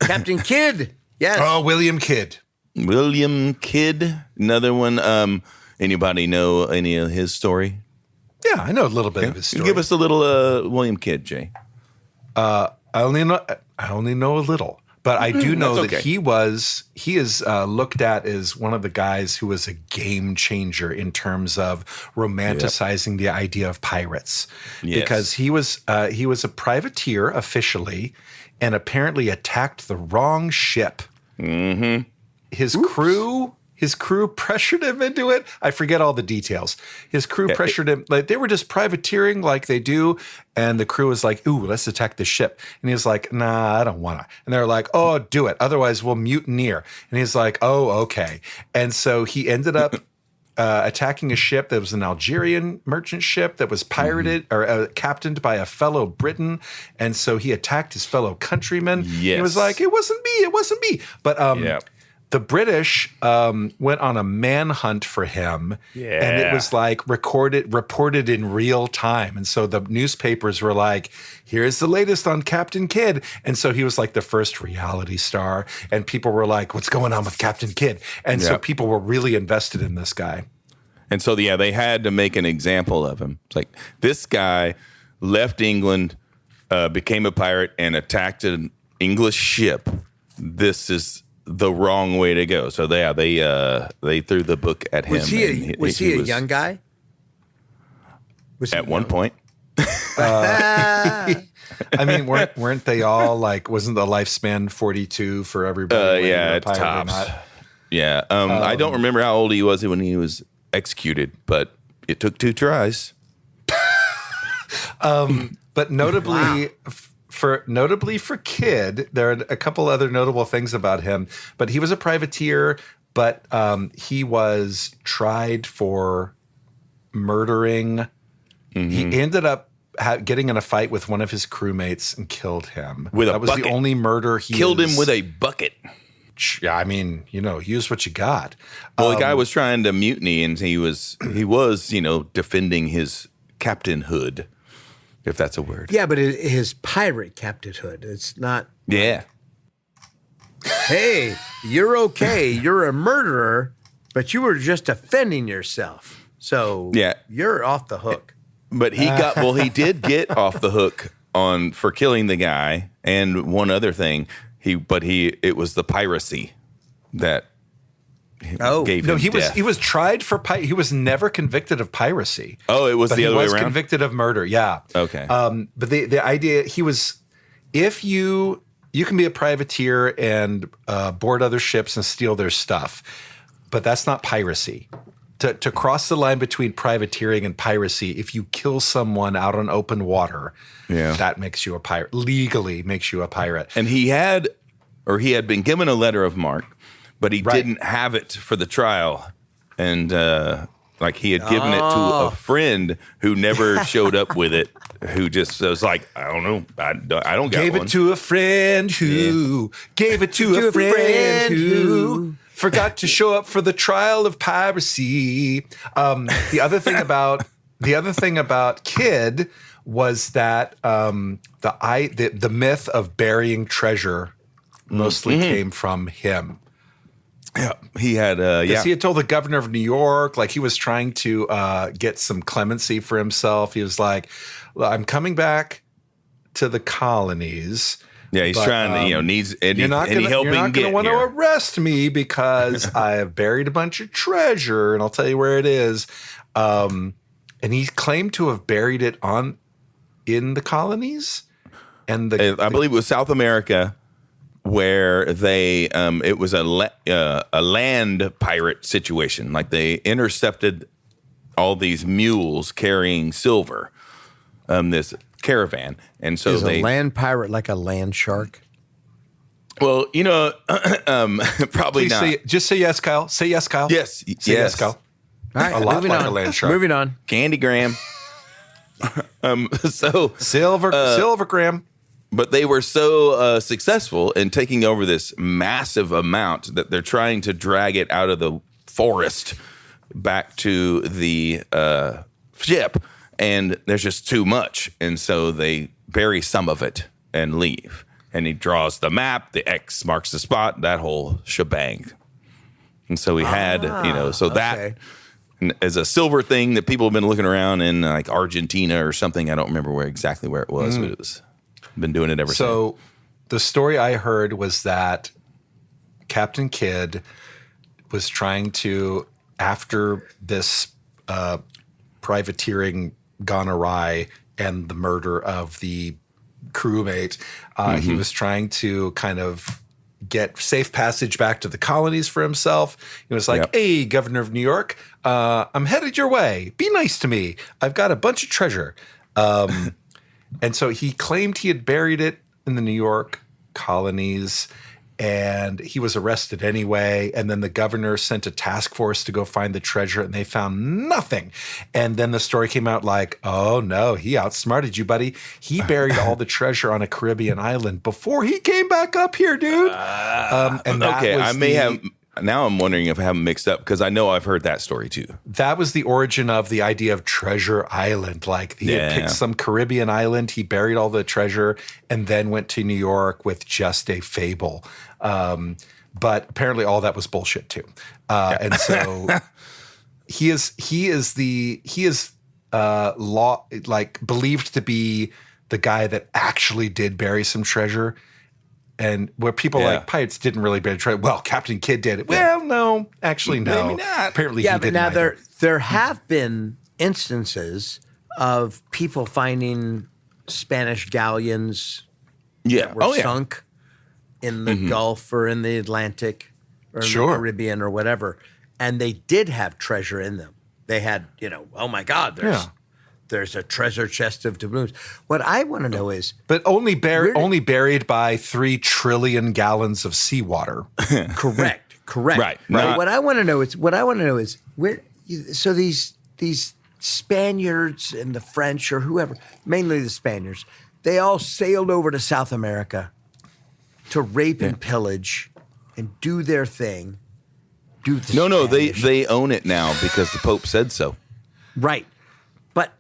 Captain Kidd. Yes. Oh, William Kidd. William Kidd, another one. Anybody know any of his story? Yeah, I know a little bit of his story. Give us a little William Kidd, Jay. I only know a little, but I do know That's that okay. he is looked at as one of the guys who was a game changer in terms of romanticizing the idea of pirates, because he was a privateer officially, and apparently attacked the wrong ship. Mm-hmm. His crew pressured him into it. I forget all the details. His crew pressured him. Like, they were just privateering like they do. And the crew was like, ooh, let's attack the ship. And he's like, nah, I don't want to. And they're like, oh, do it. Otherwise, we'll mutineer. And he's like, oh, okay. And so he ended up attacking a ship that was an Algerian merchant ship that was pirated or captained by a fellow Briton. And so he attacked his fellow countrymen. Yes. He was like, it wasn't me. But the British went on a manhunt for him, and it was like reported in real time. And so the newspapers were like, here's the latest on Captain Kidd. And so he was like the first reality star, and people were like, what's going on with Captain Kidd? And so people were really invested in this guy. And so, they had to make an example of him. It's like, this guy left England, became a pirate, and attacked an English ship. This is the wrong way to go. So they threw the book at him. Was he a young guy? At one point. I mean, weren't they all like? Wasn't the lifespan 42 for everybody? It's tops. Yeah. I don't remember how old he was when he was executed, but it took 2 tries. But notably. Notably for Kidd, there are a couple other notable things about him. But he was a privateer, but he was tried for murdering. Mm-hmm. He ended up getting in a fight with one of his crewmates and killed him. That was the only murder he killed him with a bucket. Yeah, I mean, use what you got. Well, the guy was trying to mutiny, and he was defending his captainhood. If that's a word. Yeah, but his pirate captainhood. It's not. Yeah. Hey, you're okay. You're a murderer, but you were just defending yourself. So you're off the hook. But he did get off the hook for killing the guy, and one other thing. It was the piracy that gave him death. He was tried for he was never convicted of piracy. Oh, it was the other way around? He was convicted of murder, yeah. Okay. But the idea, if you can be a privateer and board other ships and steal their stuff, but that's not piracy. To cross the line between privateering and piracy, if you kill someone out on open water, that makes you a pirate. Legally makes you a pirate. And he had been given a letter of marque, but he didn't have it for the trial. And he had given it to a friend who never showed up with it, who just was like, I don't know. I don't got one. Gave it to a friend who gave it to a friend who forgot to show up for the trial of piracy. The other thing about Kidd was that the myth of burying treasure mostly came from him. Yeah, he had. He had told the governor of New York, like he was trying to get some clemency for himself. He was like, well, "I'm coming back to the colonies." Yeah, he's trying to, needs any help he can get. You're not going to want to arrest me because I have buried a bunch of treasure, and I'll tell you where it is. And he claimed to have buried it in the colonies. And I believe it was South America, where they it was a land pirate situation. Like they intercepted all these mules carrying silver, this caravan, and so Is a land pirate like a land shark? Well, probably Please not. just say yes, Kyle. Say yes, Kyle. Yes, Say yes, Kyle. All right, A lot moving like on. a land shark. Moving on. Candy Graham. So Silvergram. But they were so successful in taking over this massive amount that they're trying to drag it out of the forest back to the ship, and there's just too much, and so they bury some of it and leave. And he draws the map, the X marks the spot, that whole shebang. And so we had, that as a silver thing that people have been looking around in like Argentina or something. I don't remember where it was, but it was been doing it ever since. So the story I heard was that Captain Kidd was trying to, after this privateering gone awry and the murder of the crewmate, he was trying to kind of get safe passage back to the colonies for himself. He was like, hey, Governor of New York, I'm headed your way. Be nice to me. I've got a bunch of treasure. And so he claimed he had buried it in the New York colonies, and he was arrested anyway. And then the governor sent a task force to go find the treasure, and they found nothing. And then the story came out like, oh no, he outsmarted you, buddy. He buried all the treasure on a Caribbean island before he came back up here, dude. And that was Now I'm wondering if I haven't mixed up, because I know I've heard that story too. That was the origin of the idea of Treasure Island. Like he had picked some Caribbean island, he buried all the treasure, and then went to New York with just a fable. But apparently all that was bullshit too. And so he is believed to be the guy that actually did bury some treasure. And where people like pirates didn't really bury treasure. Well, Captain Kidd did it. Well, no, actually, no. Maybe not. Apparently, he but didn't. now either. there have been instances of people finding Spanish galleons that were sunk in the Gulf or in the Atlantic or in the Caribbean or whatever, and they did have treasure in them. They had, oh my God, there's a treasure chest of doubloons. What I want to know is, but only buried by 3 trillion gallons of seawater. Correct. Right. What I want to know is where. So these Spaniards and the French or whoever, mainly the Spaniards, they all sailed over to South America to rape and pillage and do their thing. They own it now because the Pope said so. Right. But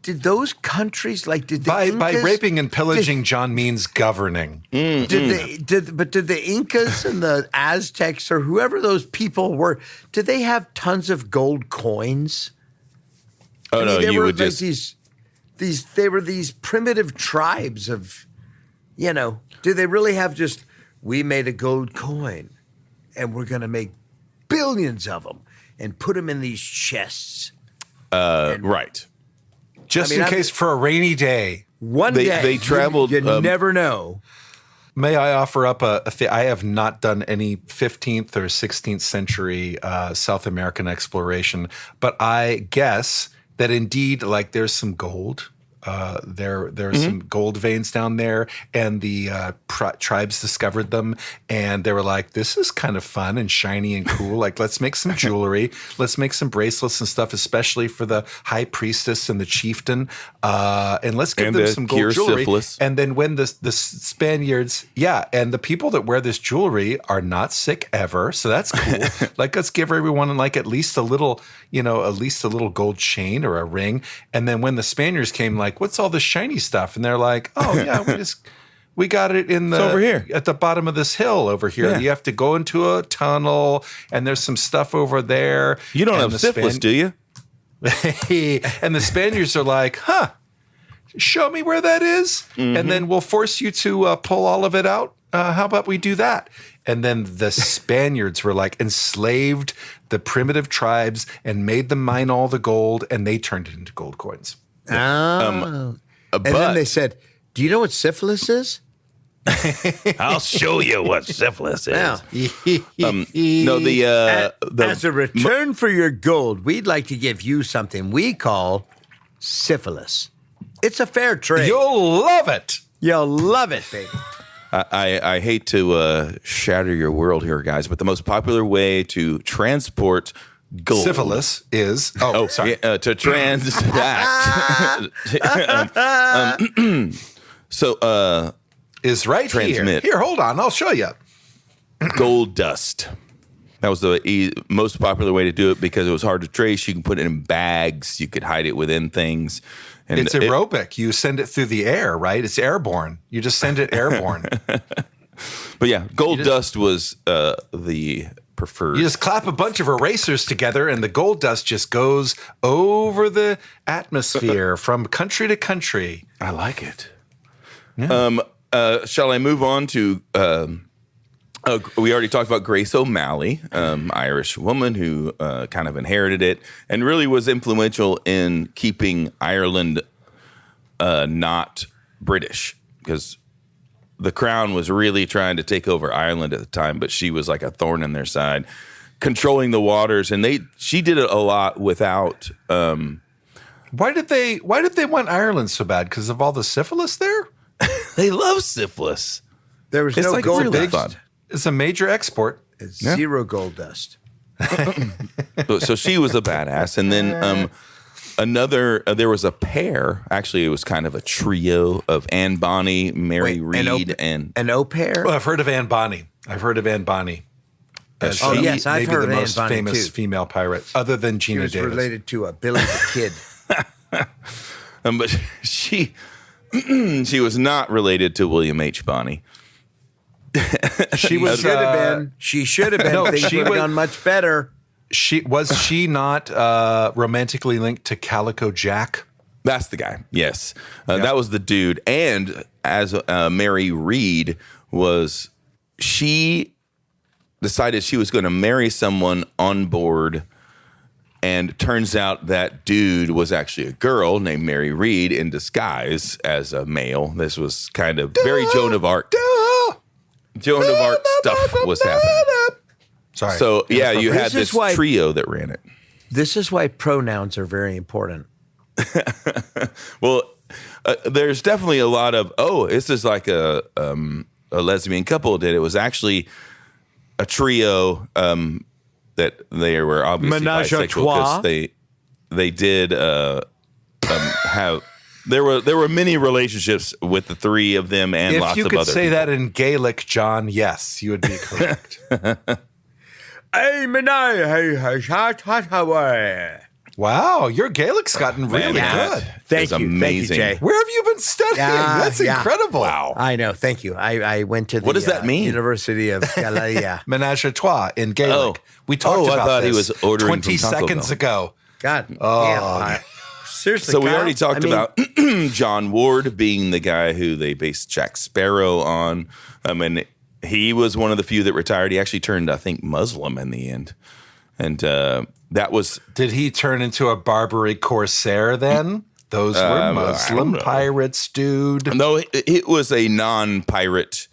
did those countries did the by Incas, raping and pillaging? John means governing. Did the Incas and the Aztecs or whoever those people were, did they have tons of gold coins? Oh no, you would they were these primitive tribes of, did they really have just, we made a gold coin and we're going to make billions of them and put them in these chests? Right. Just in case for a rainy day. One day. They traveled. You never know. May I offer up I have not done any 15th or 16th century South American exploration, but I guess that indeed, there's some gold. There are some gold veins down there, and the tribes discovered them, and they were like, this is kind of fun and shiny and cool. Let's make some jewelry. Let's make some bracelets and stuff, especially for the high priestess and the chieftain. And let's give them some gold jewelry. Syphilis. And then when the Spaniards, and the people that wear this jewelry are not sick ever. So that's cool. Let's give everyone at least a little, gold chain or a ring. And then when the Spaniards came, what's all this shiny stuff? And they're like, oh yeah, we got it it's over here at the bottom of this hill over here. Yeah. You have to go into a tunnel, and there's some stuff over there. You don't have syphilis, do you? And the Spaniards are like, show me where that is, and then we'll force you to pull all of it out. how about we do that? And then the Spaniards were like enslaved the primitive tribes and made them mine all the gold, and they turned it into gold coins. And then they said, do you know what syphilis is? I'll show you what syphilis is. Yeah. As a return for your gold, we'd like to give you something we call syphilis. It's a fair trade. You'll love it. You'll love it, baby. I hate to shatter your world here, guys, but the most popular way to transport gold. Syphilis is. Oh, sorry. To transact. Is right transmit. here. Here, hold on. I'll show you. Gold dust. That was the most popular way to do it because it was hard to trace. You can put it in bags. You could hide it within things. And it's aerobic. You send it through the air, right? It's airborne. You just send it airborne. But yeah, gold dust was the preferred. You just clap a bunch of erasers together, and the gold dust just goes over the atmosphere from country to country. I like it. Yeah. Shall I move on to? We already talked about Grace O'Malley, Irish woman who kind of inherited it and really was influential in keeping Ireland not British, because the crown was really trying to take over Ireland at the time, but she was like a thorn in their side, controlling the waters, and she did it a lot without. Why did they want Ireland so bad? Because of all the syphilis there? They love syphilis. There was It's no like gold really dust. fun. It's a major export. It's zero gold dust. So she was a badass, and then there was a pair. Actually, it was kind of a trio of Anne Bonny, Mary Read, and an au pair. Well, I've heard of Anne Bonny. I've heard of Anne Bonny. Yes, I've heard the of most Anne Bonny famous too. female pirate, other than She Gina was Davis. related to Billy the Kid. but she was not related to William H. Bonny. She was. Should have been. She should have been. No, Things she would have was- gone much better. She not romantically linked to Calico Jack? That's the guy. Yes, that was the dude. And as Mary Read was, she decided she was going to marry someone on board. And turns out that dude was actually a girl named Mary Read in disguise as a male. This was kind of very Joan of Arc. Joan of Arc stuff was happening. Sorry. So, yeah, you had This is this why- trio that ran it. This is why pronouns are very important. Well, there's definitely a lot of, this is like a lesbian couple did. It was actually a trio that they were obviously Menage a bisexual trois? because they did have. There were many relationships with the three of them and if lots you of could other say people. that in Gaelic, John, yes, you would be correct. Wow, your Gaelic's gotten really that good. Thank is you, amazing. Jay. Where have you been studying? That's incredible. Wow. I know. Thank you. I went to the What does that mean? University of Galilea. Menage a trois in Gaelic. We talked I about thought he this was ordering 20 from Taco seconds Bell. ago. God damn. Seriously, So we Kyle? already talked about John Ward being the guy who they based Jack Sparrow on. And he was one of the few that retired. He actually turned, I think, Muslim in the end. And that was... Did he turn into a Barbary corsair then? Those were Muslim know. pirates, dude. No, it was a non-pirate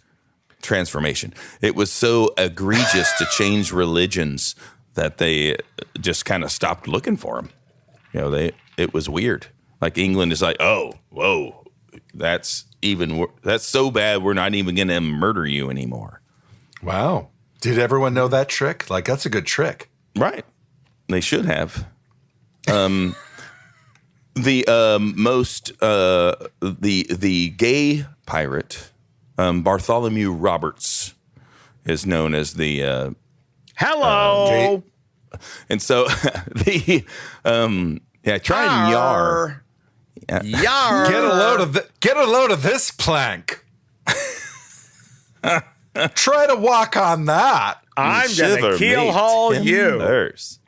transformation. It was so egregious to change religions that they just kind of stopped looking for him. You know, it was weird. Like England is like, oh, whoa, that's so bad. We're not even going to murder you anymore. Wow. Did everyone know that trick? Like, that's a good trick. Right. They should have. The gay pirate, Bartholomew Roberts, is known as the hello. and so try and yar. Yar. Get a load of this plank. Try to walk on that. I'm Shiver gonna me keel-haul you. timbers.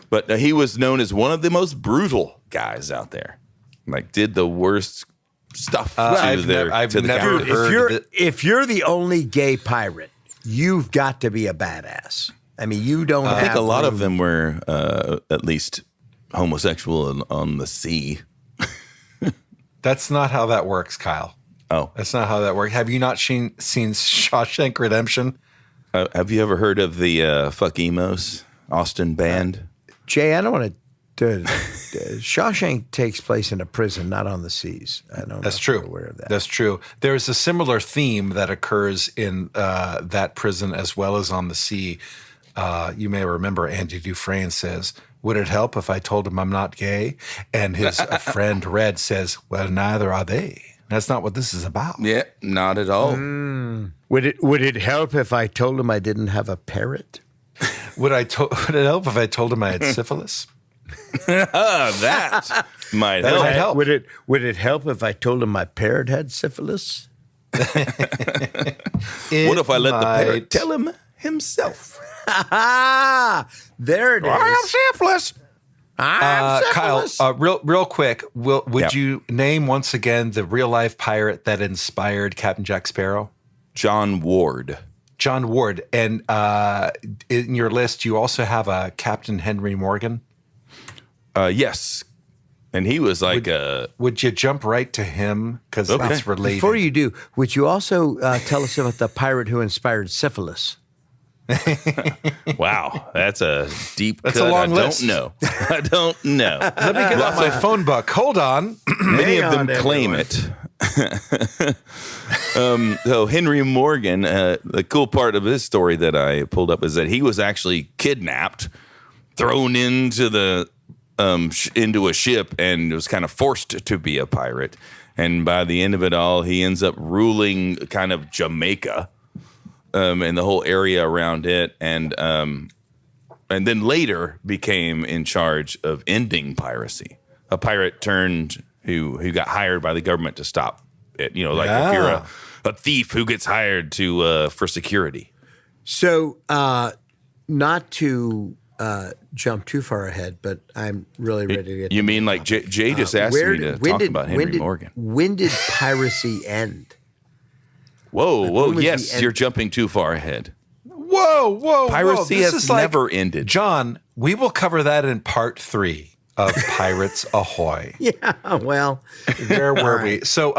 But he was known as one of the most brutal guys out there. Like, did the worst stuff to I've their I've to the never captain. heard If you're the only gay pirate, you've got to be a badass. I mean, you don't. I think have a lot room. of them were at least homosexual on the sea. That's not how that works, Kyle. Oh, That's not how that works. Have you not seen Shawshank Redemption? have you ever heard of the Fuck Emos Austin band? Jay, I don't want to. Shawshank takes place in a prison, not on the seas. I don't. That's know if true. you're aware of that. That's true. There's a similar theme that occurs in that prison as well as on the sea. You may remember Andy Dufresne says, "Would it help if I told him I'm not gay?" And his friend Red says, "Well, neither are they." That's not what this is about. Yeah, not at all. Would it help if I told him I didn't have a parrot? Would it help if I told him I had syphilis? That might help. might help. Would it help if I told him my parrot had syphilis? What if I let the parrot tell him himself? There it is. I have syphilis. Kyle, real quick, would Yeah. you name once again the real life pirate that inspired Captain Jack Sparrow? John Ward. John Ward. And in your list, you also have a Captain Henry Morgan. Yes. And he was like Would you jump right to him? Because Okay. that's related. Before you do, would you also tell us about the pirate who inspired syphilis? wow, that's a deep That's a cut. long I list. don't know. I don't know. Let me get out my phone book. Hold on. Many Hang of them on, claim it. So Henry Morgan, the cool part of his story that I pulled up is that he was actually kidnapped, thrown into the into a ship, and was kind of forced to be a pirate. And by the end of it all, he ends up ruling kind of Jamaica and the whole area around it, and then later became in charge of ending piracy. A pirate turned who got hired by the government to stop it. You know, like if you're a thief who gets hired to for security. So, not to jump too far ahead, but I'm really ready to get. You mean like Jay just asked me to talk about Henry Morgan? When did piracy end? Whoa, when was yes, the end? you're jumping too far ahead. Whoa. Piracy This has is like- never ended. John, we will cover that in part 3 of Pirates Ahoy. Yeah, well, Where were we? So,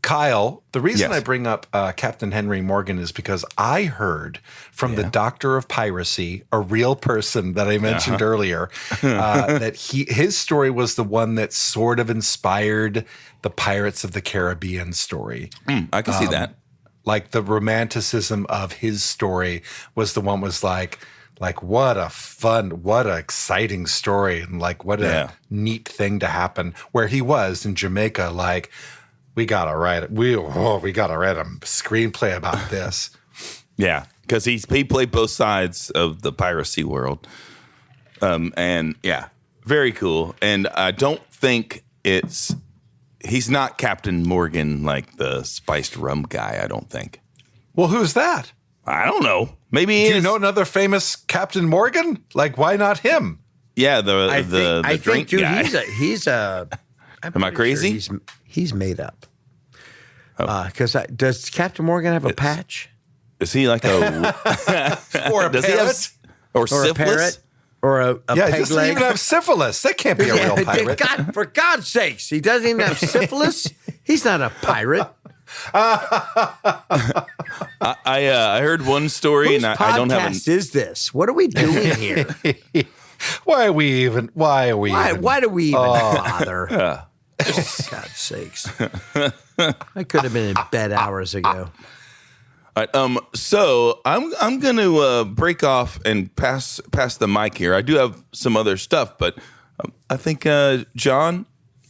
Kyle, the reason Yes. I bring up Captain Henry Morgan is because I heard from the doctor of piracy, a real person that I mentioned earlier, that his story was the one that sort of inspired the Pirates of the Caribbean story. I can see that. Like the romanticism of his story was the one was like what a fun, what a exciting story, and like what a neat thing to happen. Where he was in Jamaica, like we gotta write a screenplay about this. Yeah, because he played both sides of the piracy world, and yeah, very cool. And I don't think he's not Captain Morgan like the spiced rum guy. I don't think. Well, who's that? I don't know. Maybe he Do you is. know another famous Captain Morgan? Like, why not him? Yeah, I the think, drink dude, guy. he's a. Am I crazy? He's made up. Because does Captain Morgan have a patch Is he like a Or a does he parrot? have or or syphilis? a parrot or a Yeah, he peg doesn't leg? even have syphilis. That can't be a real pirate. God, for God's sakes, he doesn't even have syphilis. He's not a pirate. I heard one story, Whose and I don't have. podcast is this? What are we doing here? Why are we even? Why do we even bother? For God's sakes. I could have been in bed hours ago. All right, so I'm going to break off and pass the mic here. I do have some other stuff, but I think John,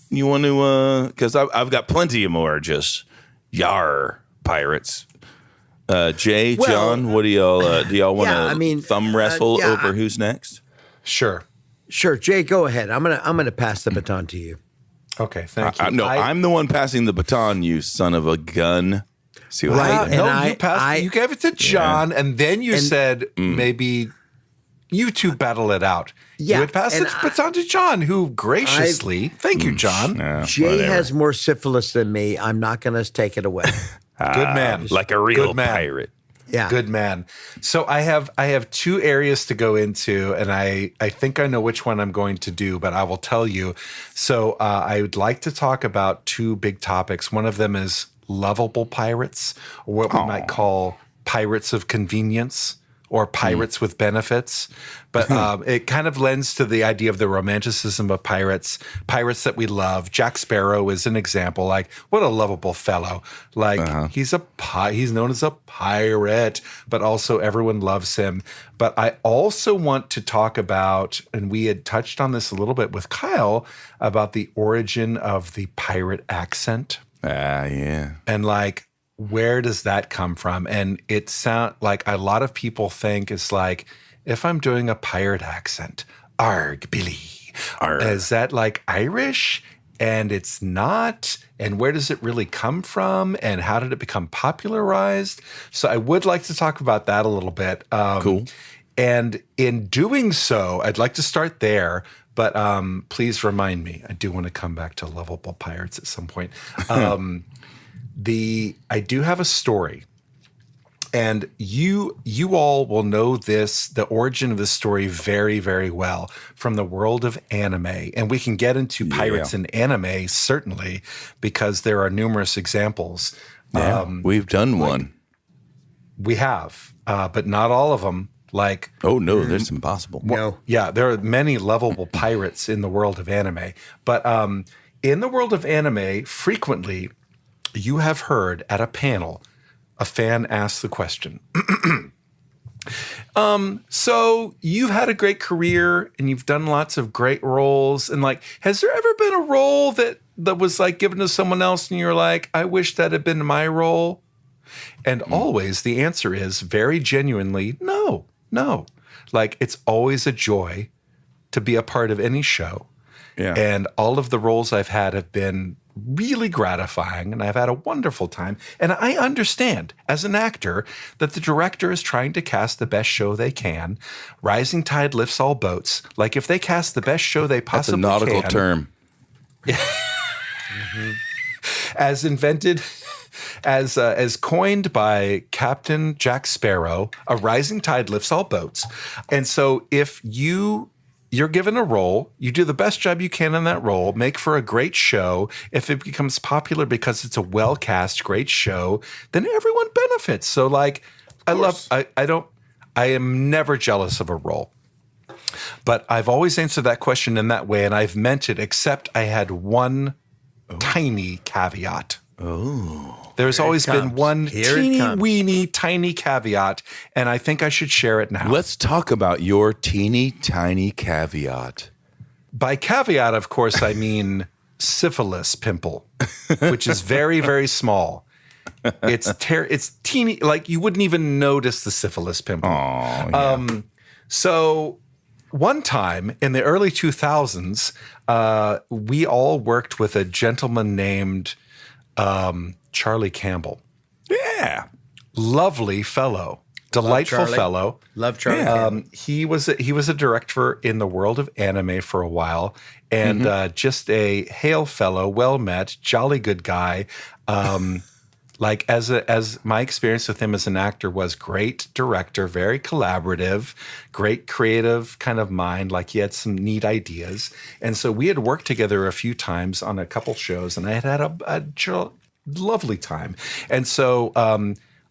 you want to? Because I've got plenty more just yar pirates. Jay, Well, John, what do y'all want to yeah, I mean, thumb wrestle yeah, over who's next? Sure. Sure, Jay, go ahead. I'm gonna pass the baton to you. Okay, thank you. No, I'm the one passing the baton, you son of a gun. See what Right, happened? and No, I- you passed. I- you gave it to John, and then you said maybe you two battle it out. Yeah, You would pass and the baton to John, who graciously, thank you, John. Jay has more syphilis than me. I'm not going to take it away. Good man. Like a real Good man. pirate. Yeah. Good man. So I have two areas to go into, and I think I know which one I'm going to do, but I will tell you. So I would like to talk about two big topics. One of them is lovable pirates, or what we might call pirates of convenience, or pirates with benefits. But it kind of lends to the idea of the romanticism of pirates that we love. Jack Sparrow is an example. Like, what a lovable fellow. Like, he's known as a pirate, but also everyone loves him. But I also want to talk about, and we had touched on this a little bit with Kyle, about the origin of the pirate accent. Yeah. And like, where does that come from? And it sound like a lot of people think it's like, if I'm doing a pirate accent, arg, Billy, is that like Irish? And it's not. And where does it really come from? And how did it become popularized? So I would like to talk about that a little bit. Cool. And in doing so, I'd like to start there. But please remind me. I do want to come back to lovable pirates at some point. I do have a story, and you all will know the origin of this story very, very well from the world of anime. And we can get into pirates in anime, certainly, because there are numerous examples. Yeah, we've done one. We have, but not all of them. Like, oh no, that's impossible. No. Yeah, there are many lovable pirates in the world of anime. But in the world of anime, frequently, you have heard at a panel, a fan ask the question, so you've had a great career and you've done lots of great roles. And like, has there ever been a role that was like given to someone else and you're like, I wish that had been my role? And always the answer is very genuinely, no. Like, it's always a joy to be a part of any show. Yeah. And all of the roles I've had have been really gratifying, and I've had a wonderful time. And I understand, as an actor, that the director is trying to cast the best show they can. Rising tide lifts all boats. Like, if they cast the best show they possibly can. That's a nautical term. As invented, as coined by Captain Jack Sparrow, a rising tide lifts all boats. And so if you're given a role, you do the best job you can in that role, make for a great show. If it becomes popular because it's a well-cast, great show, then everyone benefits. So like, I am never jealous of a role. But I've always answered that question in that way, and I've meant it, except I had one tiny caveat. There's always been one teeny-weeny tiny caveat, and I think I should share it now. Let's talk about your teeny tiny caveat. By caveat, of course, I mean syphilis pimple, which is very, very small. It's teeny, like you wouldn't even notice the syphilis pimple. Oh, yeah. So one time in the early 2000s, we all worked with a gentleman named Charlie Campbell. Yeah. Lovely fellow. Delightful fellow. Love Charlie. He was a director in the world of anime for a while, and just a hail fellow, well met, jolly good guy. Like as my experience with him as an actor was great director, very collaborative, great creative kind of mind. Like he had some neat ideas, and so we had worked together a few times on a couple shows, and I had a lovely time. And so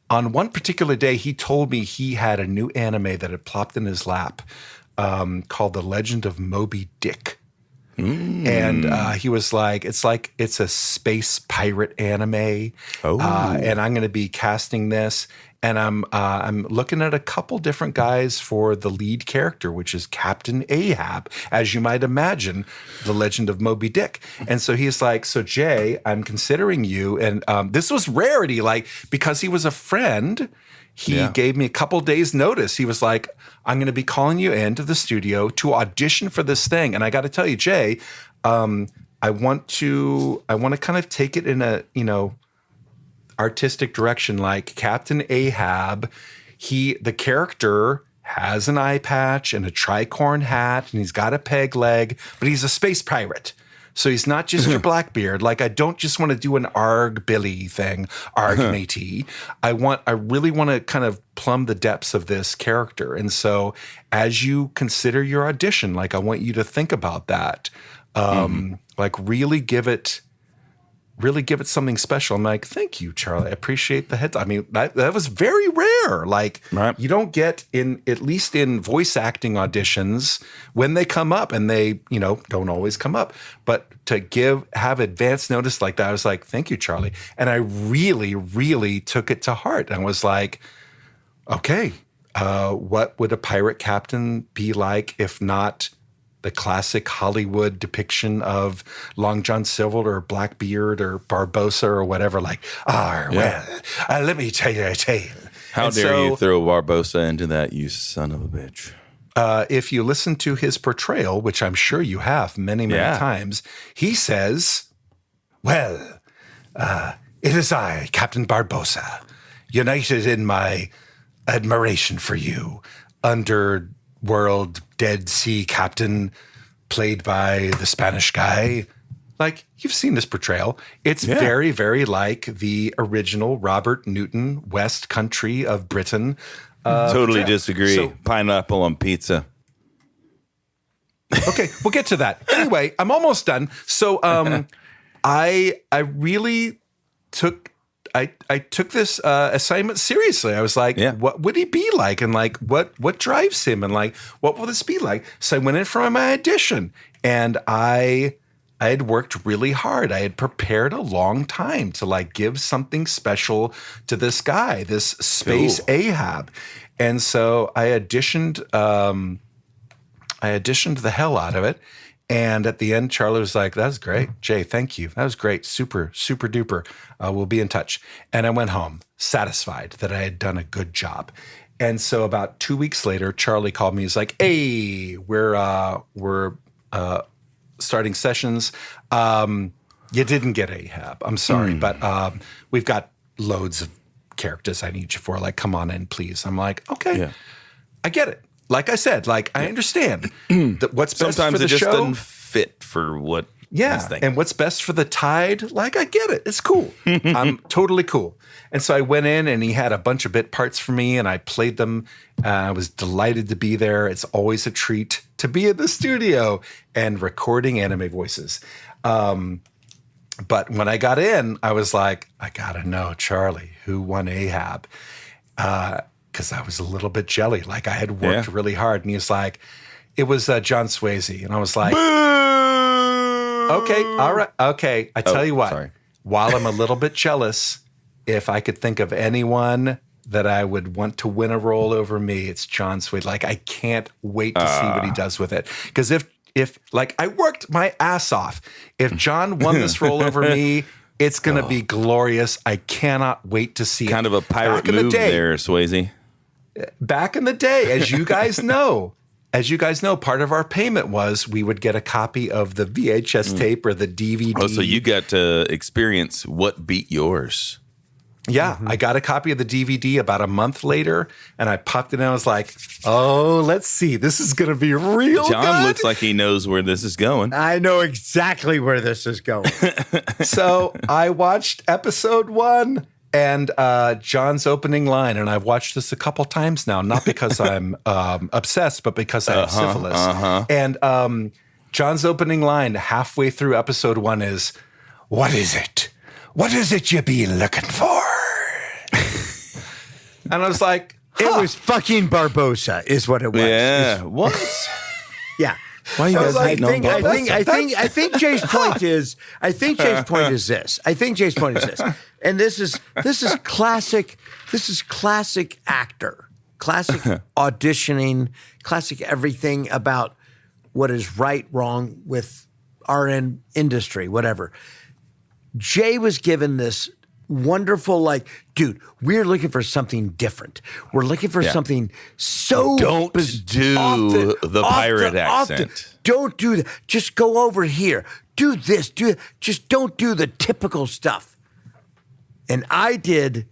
on one particular day, he told me he had a new anime that had plopped in his lap called The Legend of Moby Dick. And he was like, it's a space pirate anime. And I'm going to be casting this. And I'm looking at a couple different guys for the lead character, which is Captain Ahab, as you might imagine, The Legend of Moby Dick. And so he's like, so Jay, I'm considering you. And this was rarity, like, because he was a friend. He gave me a couple days notice. He was like, I'm going to be calling you into the studio to audition for this thing. And I got to tell you, Jay, I want to kind of take it in a, artistic direction, like Captain Ahab. The character has an eye patch and a tricorn hat, and he's got a peg leg, but he's a space pirate. So he's not just your Blackbeard. Like, I don't just want to do an Arg Billy thing, Arg matey. I really want to kind of plumb the depths of this character. And so as you consider your audition, like, I want you to think about that. Like, really give it something special. I'm like, thank you, Charlie. I appreciate the heads. I mean, that was very rare. Like, you don't get at least in voice acting auditions, when they come up, and they, don't always come up, but to have advance notice like that, I was like, thank you, Charlie. And I really, really took it to heart. I was like, okay, what would a pirate captain be like if not the classic Hollywood depiction of Long John Silver or Blackbeard or Barbossa or whatever? Like, let me tell you a tale. How dare you throw Barbossa into that, you son of a bitch? If you listen to his portrayal, which I'm sure you have many, many times, he says, well, it is I, Captain Barbossa, united in my admiration for you, underworld Dead Sea captain, played by the Spanish guy. Like, you've seen this portrayal. It's very, very like the original Robert Newton West Country of Britain. Totally disagree. So, pineapple on pizza. Okay, we'll get to that. Anyway, I'm almost done. So I really took this assignment seriously. I was like, what would he be like? And like, what drives him? And like, what will this be like? So I went in for my audition, and I had worked really hard. I had prepared a long time to like give something special to this guy, this Space Ahab. And so I auditioned the hell out of it. And at the end, Charlie was like, that was great. Jay, thank you. That was great. Super, super duper. We'll be in touch. And I went home satisfied that I had done a good job. And so about 2 weeks later, Charlie called me. He's like, hey, we're starting sessions. You didn't get Ahab. I'm sorry, but we've got loads of characters I need you for. Like, come on in, please. I'm like, okay, I get it. Like I said, like I understand that what's best Sometimes for the it just show doesn't fit for what he's thinking. And what's best for the tide, like I get it. It's cool. I'm totally cool. And so I went in, and he had a bunch of bit parts for me, and I played them. I was delighted to be there. It's always a treat to be in the studio and recording anime voices. But when I got in, I was like, I gotta know, Charlie, who won Ahab? Because I was a little bit jelly. Like, I had worked really hard. And he was like, it was John Swasey. And I was like, okay, all right, okay. I tell you what, while I'm a little bit jealous, if I could think of anyone that I would want to win a role over me, it's John Swasey. Like, I can't wait to see what he does with it. Because if like, I worked my ass off. If John won this role over me, it's going to be glorious. I cannot wait to see it. Kind of a pirate move there, Swasey. Back in the day, as you guys know, part of our payment was we would get a copy of the VHS tape or the DVD. Oh, so you got to experience what beat yours. Yeah, I got a copy of the DVD about a month later, and I popped it in. I was like, oh, let's see. This is going to be real John good. looks like he knows where this is going. I know exactly where this is going. So I watched episode 1 and John's opening line, and I've watched this a couple times now, not because I'm obsessed, but because I have syphilis. And John's opening line halfway through episode 1 is, what is it? What is it you be looking for? And I was like, it was fucking Barbossa, is what it was. Yeah. What? Yeah. Why you guys hating on Barbossa? I think Jay's point is this. And this is classic actor, classic auditioning, classic everything about what is right, wrong with our industry, whatever. Jay was given this wonderful, like, dude, we're looking for something different. We're looking for something so don't do the pirate accent. Don't do that. Just go over here. Do this. Just don't do the typical stuff. And I did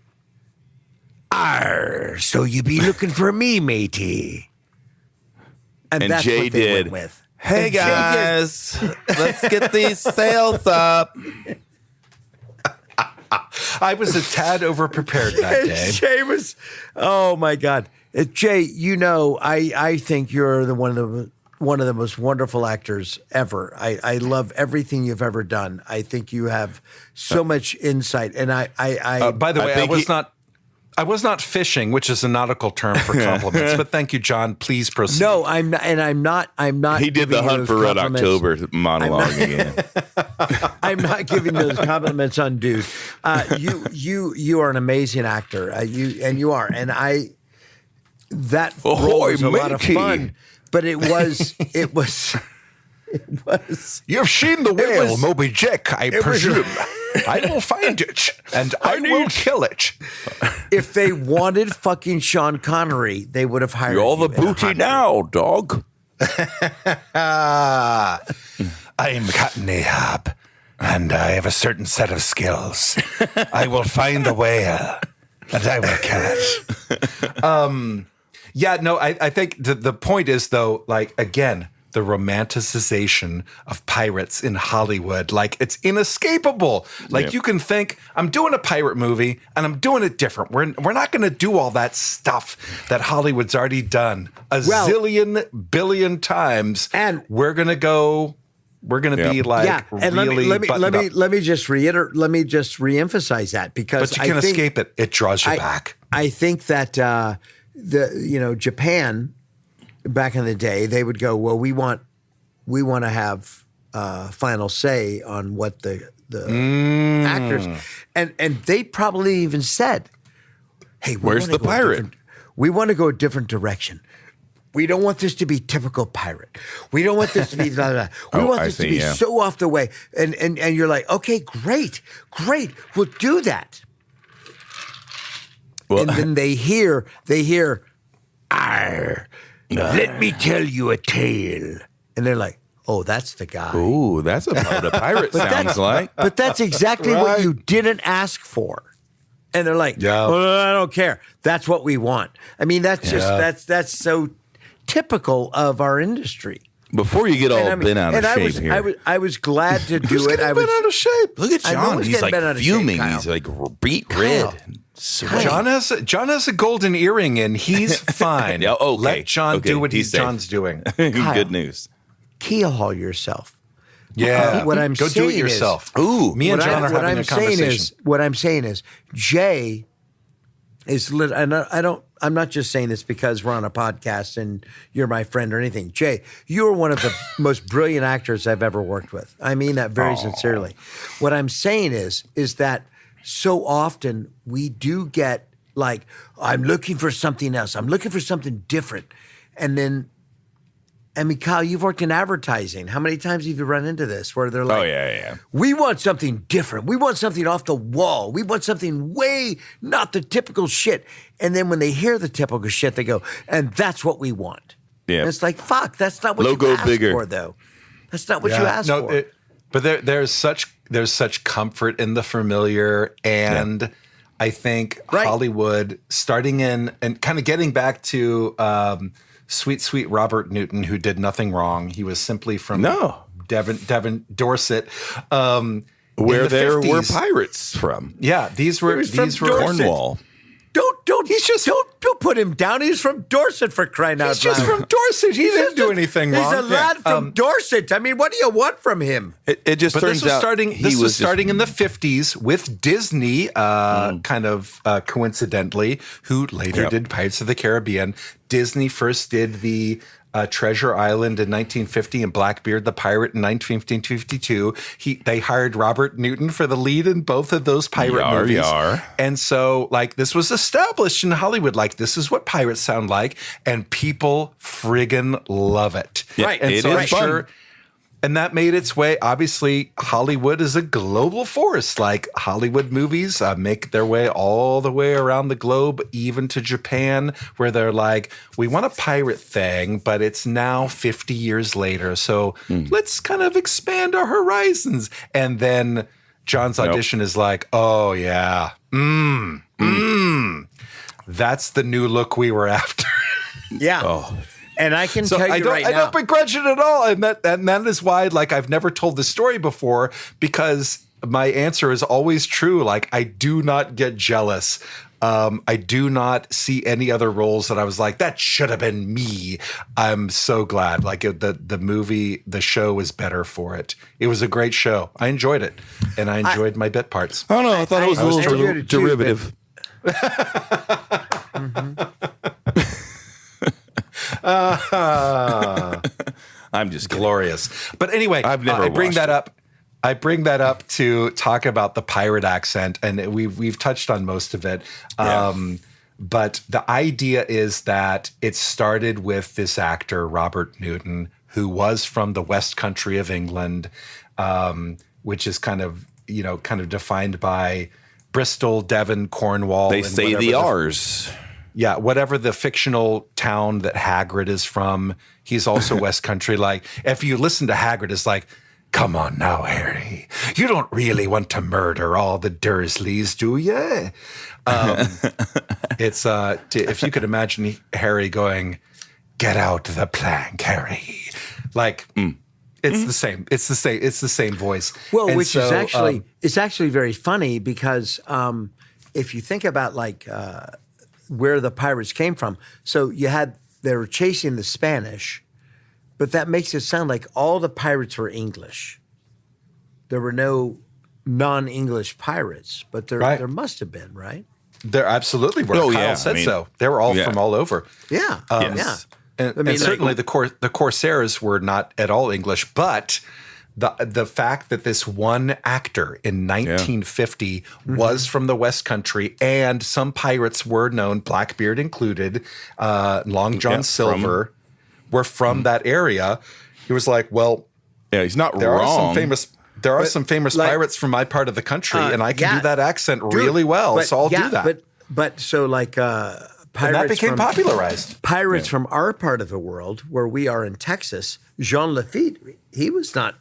Arr, so you be looking for me, matey. And that's Jay what they did. went with. Hey And Jay did. guys, let's get these sails up. I was a tad overprepared that day. Jay was, oh my God. Jay, you know, I think you're one of the most wonderful actors ever. I love everything you've ever done. I think you have so much insight. And By the way, I think was not fishing, which is a nautical term for compliments. But thank you, John. Please proceed. no, I'm not, and I'm not. He did the giving you Hunt those for Red compliments. October monologue again. I'm not giving those compliments undue. You are an amazing actor. You are, and that role Ahoy, was a lot of matey. fun. But it was. You've seen the whale, was- Moby Dick, I presume. I will find it, and I will kill it. If they wanted fucking Sean Connery, they would have hired. You're the you in a booty heartbeat. now, dog. I am Captain Ahab, and I have a certain set of skills. I will find the whale, and I will kill it. Yeah, no, I think the point is, though, like, again, the romanticization of pirates in Hollywood, like, it's inescapable. Like, you can think, I'm doing a pirate movie, and I'm doing it different. We're not going to do all that stuff that Hollywood's already done a zillion billion times, And we're going to be like, Yeah, and really let buttoned up. me just reemphasize that, because But you can escape it. It draws you back. I think that Japan back in the day, they would go, well, we want to have final say on what the actors, and they probably even said, hey, Where's the pirate? We want to go a different direction. We don't want this to be typical pirate. We don't want this to be blah, blah, blah. We want I this see, to be yeah. so off the way. And you're like, okay, great. We'll do that. Well, And then they hear, Arr, let me tell you a tale. And they're like, oh, that's the guy. ooh, that's what a pirate sounds like. But that's exactly what you didn't ask for. And they're like, Yeah. well, I don't care. That's what we want. I mean, that's just, that's so typical of our industry. Before you get all And I mean- bent out of and I shape was, here. I was glad to do Who's it. getting I was bent out of shape? Look at I know John. he's He's getting like bent out of shape, fuming. Kyle. He's like beat Kyle. red. and sweaty. John has a golden earring in. He's fine. Yeah, okay. Let John Okay, do what he's safe. John's doing. Good news. keyhole yourself. Yeah. What I'm Go do saying it is- yourself. Ooh. Me and What John are having a conversation. What I'm saying is, Jay is lit. And I'm not just saying this because we're on a podcast and you're my friend or anything. Jay, you are one of the most brilliant actors I've ever worked with. I mean that very sincerely. What I'm saying is that so often we do get like, I'm looking for something else. I'm looking for something different. And then, I mean, Kyle, you've worked in advertising. How many times have you run into this where they're like, Oh, yeah. we want something different. We want something off the wall. We want something way not the typical shit. And then when they hear the typical shit, they go, and that's what we want. Yeah. And it's like, fuck, that's not what Logo you asked bigger. for, though. That's not what you asked for. But there's such comfort in the familiar, and I think Right. Hollywood starting in and kind of getting back to sweet Robert Newton, who did nothing wrong. He was simply from Devon, Dorset, Where in the there were 50s. pirates from. Yeah, these were from Cornwall. Don't put him down. He's from Dorset, for crying out loud. He's just from Dorset. He didn't do anything wrong. He's a lad from Dorset. I mean, what do you want from him? It just But turns this was out starting. he This was just- starting in the 50s with Disney, kind of coincidentally, who later did Pirates of the Caribbean. Disney first did the Treasure Island in 1950 and Blackbeard the Pirate in 1952. They hired Robert Newton for the lead in both of those pirate movies. Yar. And so, like, this was established in Hollywood. Like, this is what pirates sound like, and people friggin' love it. Yeah, Right. And it so is I'm fun. sure. And that made its way. Obviously, Hollywood is a global force. Like, Hollywood movies make their way all the way around the globe, even to Japan, where they're like, we want a pirate thing, but it's now 50 years later. So let's kind of expand our horizons. And then John's audition is like, oh, yeah. That's the new look we were after. Yeah. Oh. And I can tell you I right now. don't begrudge it at all. And that is why, like, I've never told this story before, because my answer is always true. Like, I do not get jealous. I do not see any other roles that I was like, that should have been me. I'm so glad. Like, the show was better for it. It was a great show. I enjoyed it. And I enjoyed my bit parts. Oh, no, I thought it was a little derivative. I'm just kidding. Glorious. But anyway, I've never I bring watched that it. up. I bring that up to talk about the pirate accent, and we've touched on most of it. But the idea is that it started with this actor, Robert Newton, who was from the West Country of England, which is kind of defined by Bristol, Devon, Cornwall. They and say the R's. Yeah, whatever the fictional town that Hagrid is from, he's also West Country. Like, if you listen to Hagrid, it's like, come on now, Harry. You don't really want to murder all the Dursleys, do you? It's if you could imagine Harry going, "Get out the plank, Harry." Like, it's the same. It's the same. It's the same voice. Well, And which so, is actually it's actually very funny because if you think about like where the pirates came from, so they were chasing the Spanish, but that makes it sound like all the pirates were English. There were no non-English pirates, but there must have been, right? there absolutely were. Oh, Kyle yeah. said I mean, so. They were all yeah. from all over. Yeah, Yes. yeah. And, I mean, and certainly the Corsairs were not at all English, but the fact that this one actor in 1950 was from the West Country, and some pirates were known, Blackbeard included, Long John Silver, were from that area. He was like, well, Yeah, he's not there wrong. are some famous like, pirates from my part of the country, and I can yeah. do that accent really well, so I'll do that. But so like And pirates that became popularized. Pirates from our part of the world, where we are in Texas, Jean Lafitte, he was not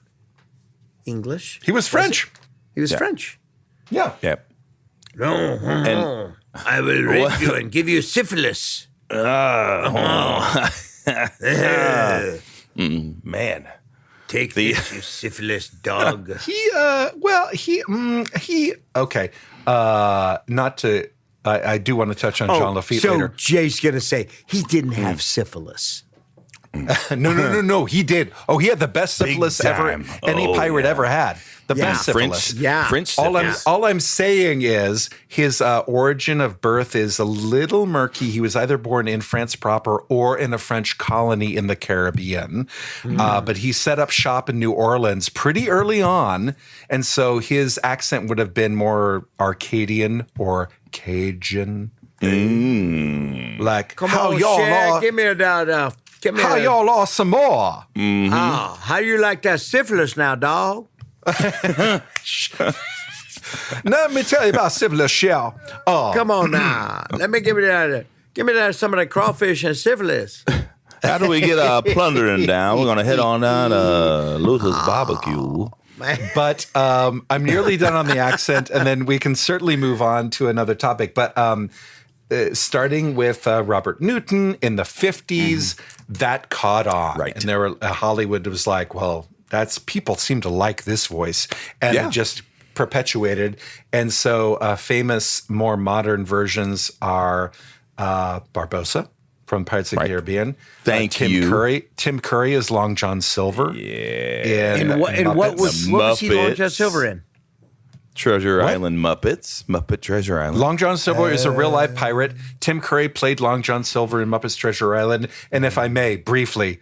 English. He was French. He was French. Yeah. Yeah. And I will rape you and give you syphilis. Man. Take this, you syphilis dog. Okay. Not to, I do want to touch on Jean Lafitte so later. Jay's going to say he didn't have syphilis. No, he did. Oh, he had the best syphilis ever time. any pirate ever had. The best syphilis. French All syphilis. I'm saying is his origin of birth is a little murky. He was either born in France proper or in a French colony in the Caribbean. But he set up shop in New Orleans pretty early on. And so his accent would have been more Arcadian or Cajun. Like, Come how on, y'all Shaq, are, give me a give me how y'all are some more? how you like that syphilis now, dog? Let me tell you about syphilis, shall. Come on now. Let me give me that some of that crawfish and syphilis. After we get our plundering down, we're going to head on down to Luther's Barbecue. But I'm nearly done on the accent, and then we can certainly move on to another topic. But starting with Robert Newton in the 50s, that caught on. Right. And there were Hollywood was like, well, people seem to like this voice. And it just perpetuated. And so famous, more modern versions are Barbossa from Pirates of the Caribbean. Thank you. Tim Curry is Long John Silver. Yeah. And what was he Long John Silver in? Treasure Island Muppets. Muppet Treasure Island. Long John Silver is a real life pirate. Tim Curry played Long John Silver in Muppets Treasure Island. And if I may, briefly,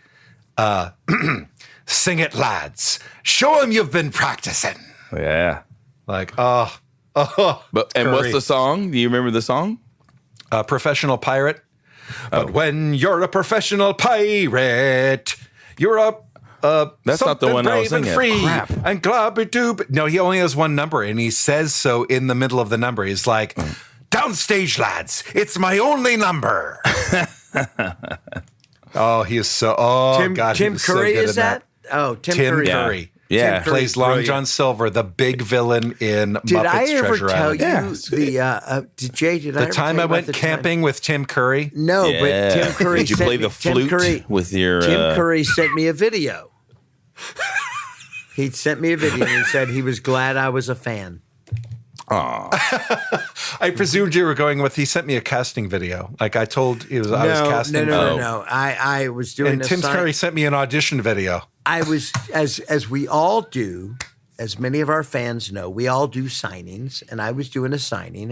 sing it, lads. Show him you've been practicing. Yeah. Like, But and what's Curry. the song? Do you remember the song? Professional pirate. But when you're a professional pirate, you're That's not the something one I was brave and thinking of. free Crap. and globby-doob. No, he only has one number, and he says so in the middle of the number. He's like, downstage, lads. It's my only number. Oh, he is so. Oh, Tim God, he Tim was so Curry good is in that? Oh, Tim Tim Curry. Curry. Yeah. Tim Curry's Plays Long brilliant. John Silver, the big villain in Did Muppets I ever Treasure tell Island. you Jay? Did I The ever time tell I you went about the camping time? with Tim Curry. No, Yeah. but Tim Curry. Did you sent play me- the flute with your? Tim Curry sent me a video. He sent me a video and he said he was glad I was a fan. I presumed you were going with. He sent me a casting video. Like I told, I was casting. No. I was doing. And a Tim sign- Curry sent me an audition video. I was as we all do, as many of our fans know, we all do signings, and I was doing a signing,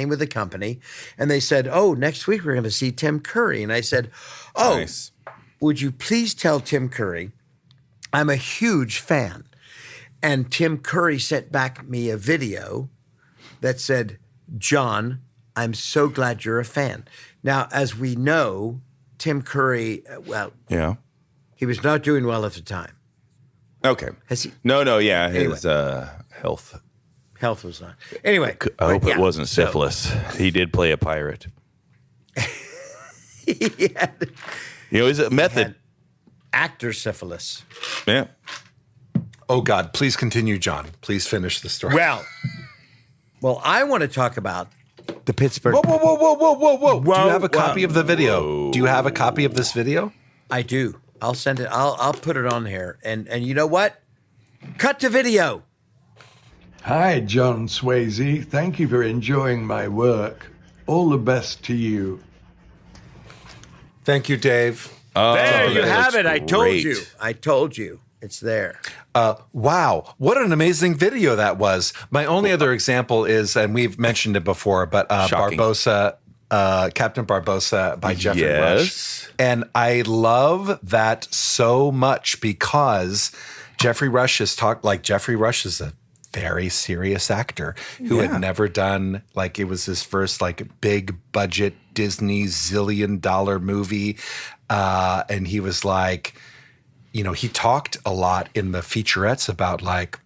with a company, and they said, "Oh, next week we're going to see Tim Curry," and I said, "Oh, Nice. would you please tell Tim Curry I'm a huge fan?" And Tim Curry sent back me a video that said, "John, I'm so glad you're a fan." Now, as we know, Tim Curry, Yeah. he was not doing well at the time. Okay. Has he? No. Yeah. Anyway. His health. Health was not. Anyway, I hope but it wasn't syphilis. He did play a pirate. Yeah. He's a method. Actor syphilis. Yeah. Oh God, please continue, John. Please finish the story. Well, I want to talk about the Pittsburgh. Whoa. Do you have a Whoa. copy of the video? Do you have a copy of this video? I do. I'll send it. I'll put it on here. And you know what? Cut to video. Hi, John Swasey. Thank you for enjoying my work. All the best to you. Thank you, Dave. There you that have looks it. great. I told you. It's there. Wow, what an amazing video that was. My only other example is, and we've mentioned it before, but Shocking. Barbosa, Captain Barbosa by Jeffrey Yes. Rush. And I love that so much because Jeffrey Rush is a very serious actor who had never done, like, it was his first like big budget Disney $zillion movie. And he was like, he talked a lot in the featurettes about like,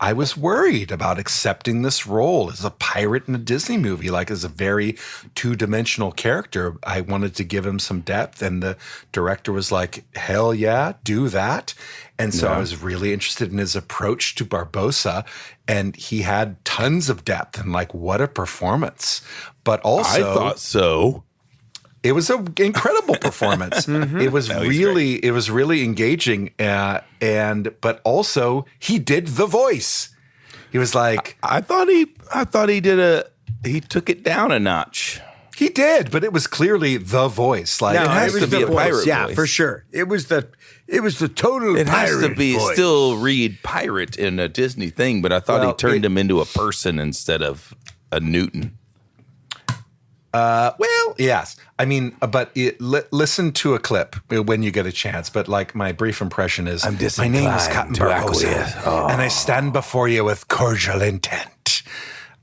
I was worried about accepting this role as a pirate in a Disney movie, like as a very two-dimensional character. I wanted to give him some depth, and the director was like, hell yeah, do that. And so I was really interested in his approach to Barbosa, and he had tons of depth, and like, what a performance. But also, I thought so. it was an incredible performance. It was really engaging, but also he did the voice. He was like, I thought he took it down a notch. he did, but it was clearly the voice. Like, No, it has was to be the a pirate Yeah, voice. for sure. It was the total. It has to pirate be voice. still read pirate in a Disney thing, but I thought he turned him into a person instead of a Newton. well, yes. I mean, but listen to a clip when you get a chance. But like, my brief impression is, my name is disinclined Captain to acquiesce. Barbosa, and I stand before you with cordial intent.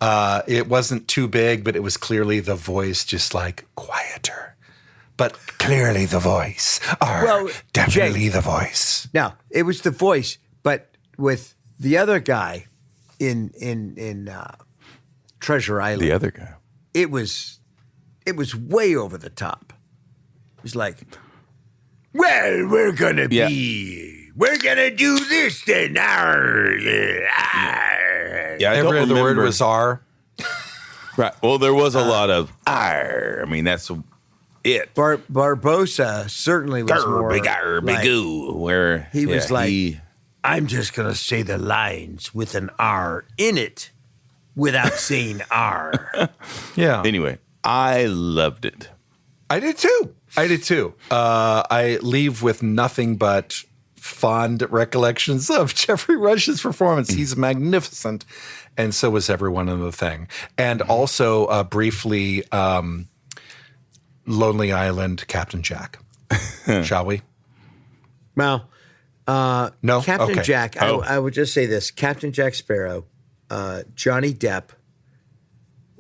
It wasn't too big, but it was clearly the voice, just like quieter, but clearly the voice. Definitely Jay, the voice. Now, it was the voice, but with the other guy in Treasure Island, The other guy. it was way over the top. It was like, well, we're gonna Yeah. we're gonna do this then. Yeah, I Every don't other word remember. was R. Right. Well, there was a lot of I mean, that's it. Barbosa certainly was more Big like, goo. Where he was like, he- I'm just gonna say the lines with an R in it without saying R. Yeah. anyway, I loved it. I did too. I leave with nothing but fond recollections of Jeffrey Rush's performance. He's magnificent, and so was everyone in the thing. And also, briefly, Lonely Island, Captain Jack. Shall we? Well, No? Captain Okay. Jack, I would just say this. Captain Jack Sparrow, Johnny Depp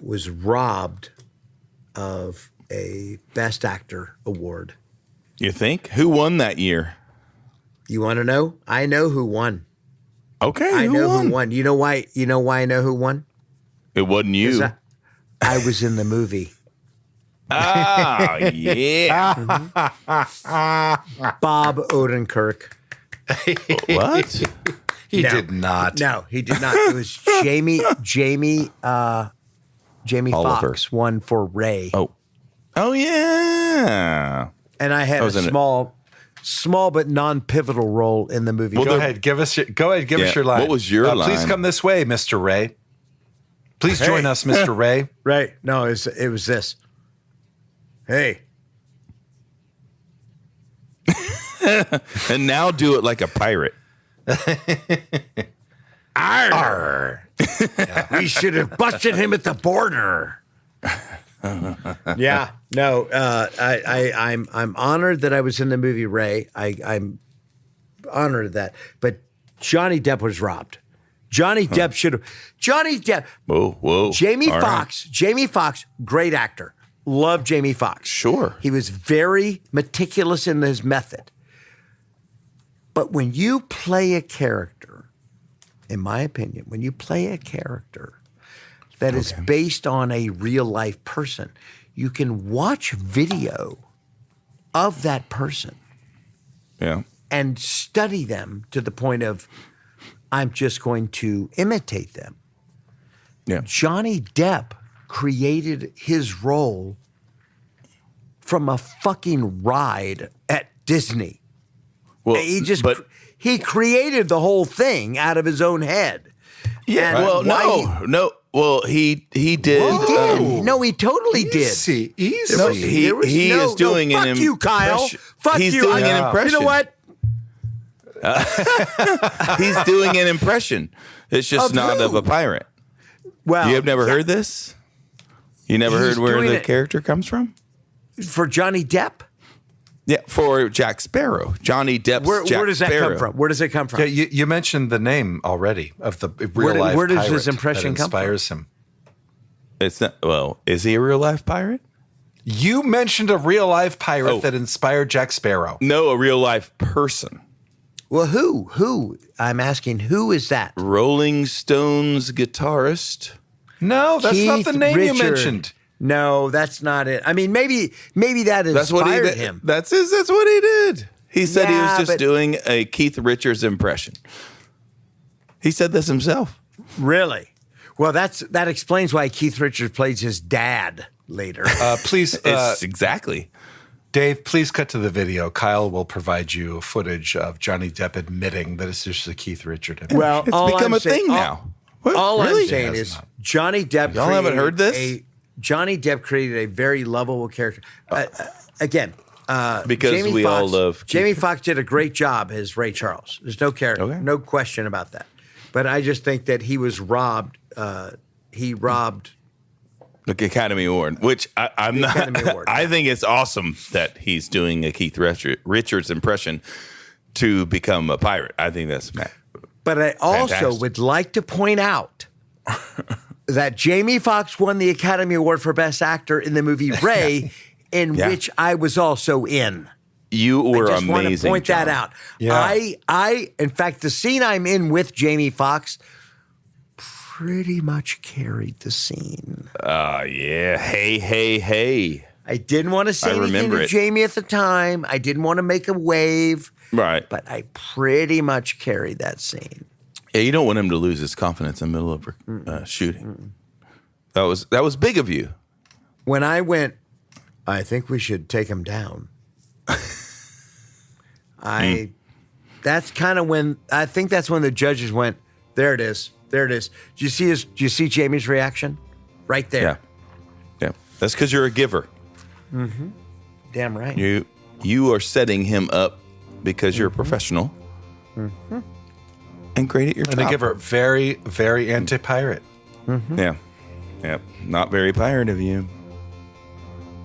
was robbed of a Best Actor award. You think? Who won that year? You want to know? I know who won. Okay, I know won? who won. You know why? You know why I know who won? It wasn't you. I was in the movie. Ah, yeah. Bob Odenkirk What? He did not. No, he did not. It was Jamie Oliver. Foxx won for Ray. Oh yeah. And I had a small but non-pivotal role in the movie. Go ahead, give us your line. What was your line? Please come this way, Mr. Ray. Please join us, Mr. Ray. Right. No, it was this. Hey. And now do it like a pirate. Arr. We should have busted him at the border. Yeah. No. I'm honored that I was in the movie Ray. I'm honored of that. But Johnny Depp was robbed. Johnny Depp should have. Johnny Depp. Whoa. Jamie All Foxx. right. Jamie Foxx, great actor. Love Jamie Foxx. Sure. He was very meticulous in his method. But when you play a character, in my opinion, when you play a character that is based on a real life person, you can watch video of that person Yeah. and study them to the point of, I'm just going to imitate them. Yeah. Johnny Depp created his role from a fucking ride at Disney. Well, He created the whole thing out of his own head. yeah. And Well, no. Well, he did. He did. No, he totally did. Easy. No, he is doing an fuck you, Kyle. impression. Fuck He's you. doing an impression. You know what? He's doing an impression. It's just Of not who? of a pirate. Well, You have never heard this? You never He's heard where doing the it- character comes from? for Johnny Depp. Yeah, for Jack Sparrow. Johnny Depp's Jack Where does that Sparrow. come from? Where does it come from? Yeah, you mentioned the name already of the real life where does pirate his impression that come from? inspires him. It's not. Well, is he a real life pirate? You mentioned a real life pirate that inspired Jack Sparrow. No, a real life person. Well, who? Who? I'm asking, who is that? Rolling Stones guitarist. No, that's not Keith the name you Richard. mentioned. No, that's not it. I mean, maybe that That's what he inspired did. him. That's what he did. He said he Yeah, was just but- doing a Keith Richards impression. He said this himself. Really? Well, that explains why Keith Richards plays his dad later. Please, It's exactly. Dave, please cut to the video. Kyle will provide you footage of Johnny Depp admitting that it's just a Keith Richard impression. Well, It's all become I'm a thing saying- now. What? All Really? I'm saying is Johnny Depp. Y'all haven't created heard this? Johnny Depp created a very lovable character. Again, Because Jamie we all Foxx- love Keith Jamie Foxx did a great job as Ray Charles. There's no question about that. But I just think that he was robbed. He robbed. The Academy Award, which I'm not. Academy Award, I think it's awesome that he's doing a Keith Richards impression to become a pirate. I think that's But I also Fantastic. would like to point out that Jamie Foxx won the Academy Award for Best Actor in the movie Ray, in Yeah. which I was also in. You were I just want to amazing. point that John. out. Yeah. In fact, the scene I'm in with Jamie Foxx pretty much carried the scene. Yeah. Hey. I didn't want to say I anything remember to it. Jamie at the time. I didn't want to make a wave, Right. but I pretty much carried that scene. Yeah, you don't want him to lose his confidence in the middle of shooting. That was big of you. When I went, I think we should take him down. That's kind of when I think that's when the judges went, there it is. There it is. Do you see Jamie's reaction? Right there. Yeah. That's because you're a giver. Damn right. You are setting him up because you're a professional and great at your And job. a giver, very, very anti-pirate. Yeah. Not very pirate of you.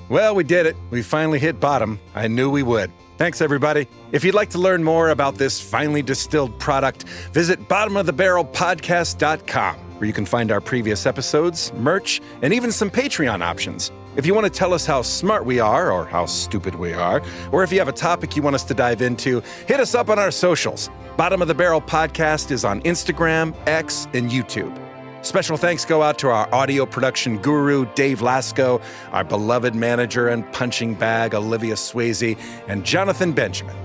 Well, we did it. We finally hit bottom. I knew we would. Thanks, everybody. If you'd like to learn more about this finely distilled product, visit bottomofthebarrelpodcast.com, where you can find our previous episodes, merch, and even some Patreon options. If you want to tell us how smart we are or how stupid we are, or if you have a topic you want us to dive into, hit us up on our socials. Bottom of the Barrel Podcast is on Instagram, X, and YouTube. Special thanks go out to our audio production guru, Dave Lasco, our beloved manager and punching bag, Olivia Swasey, and Jonathan Benjamin.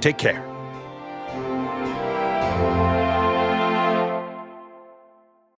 Take care.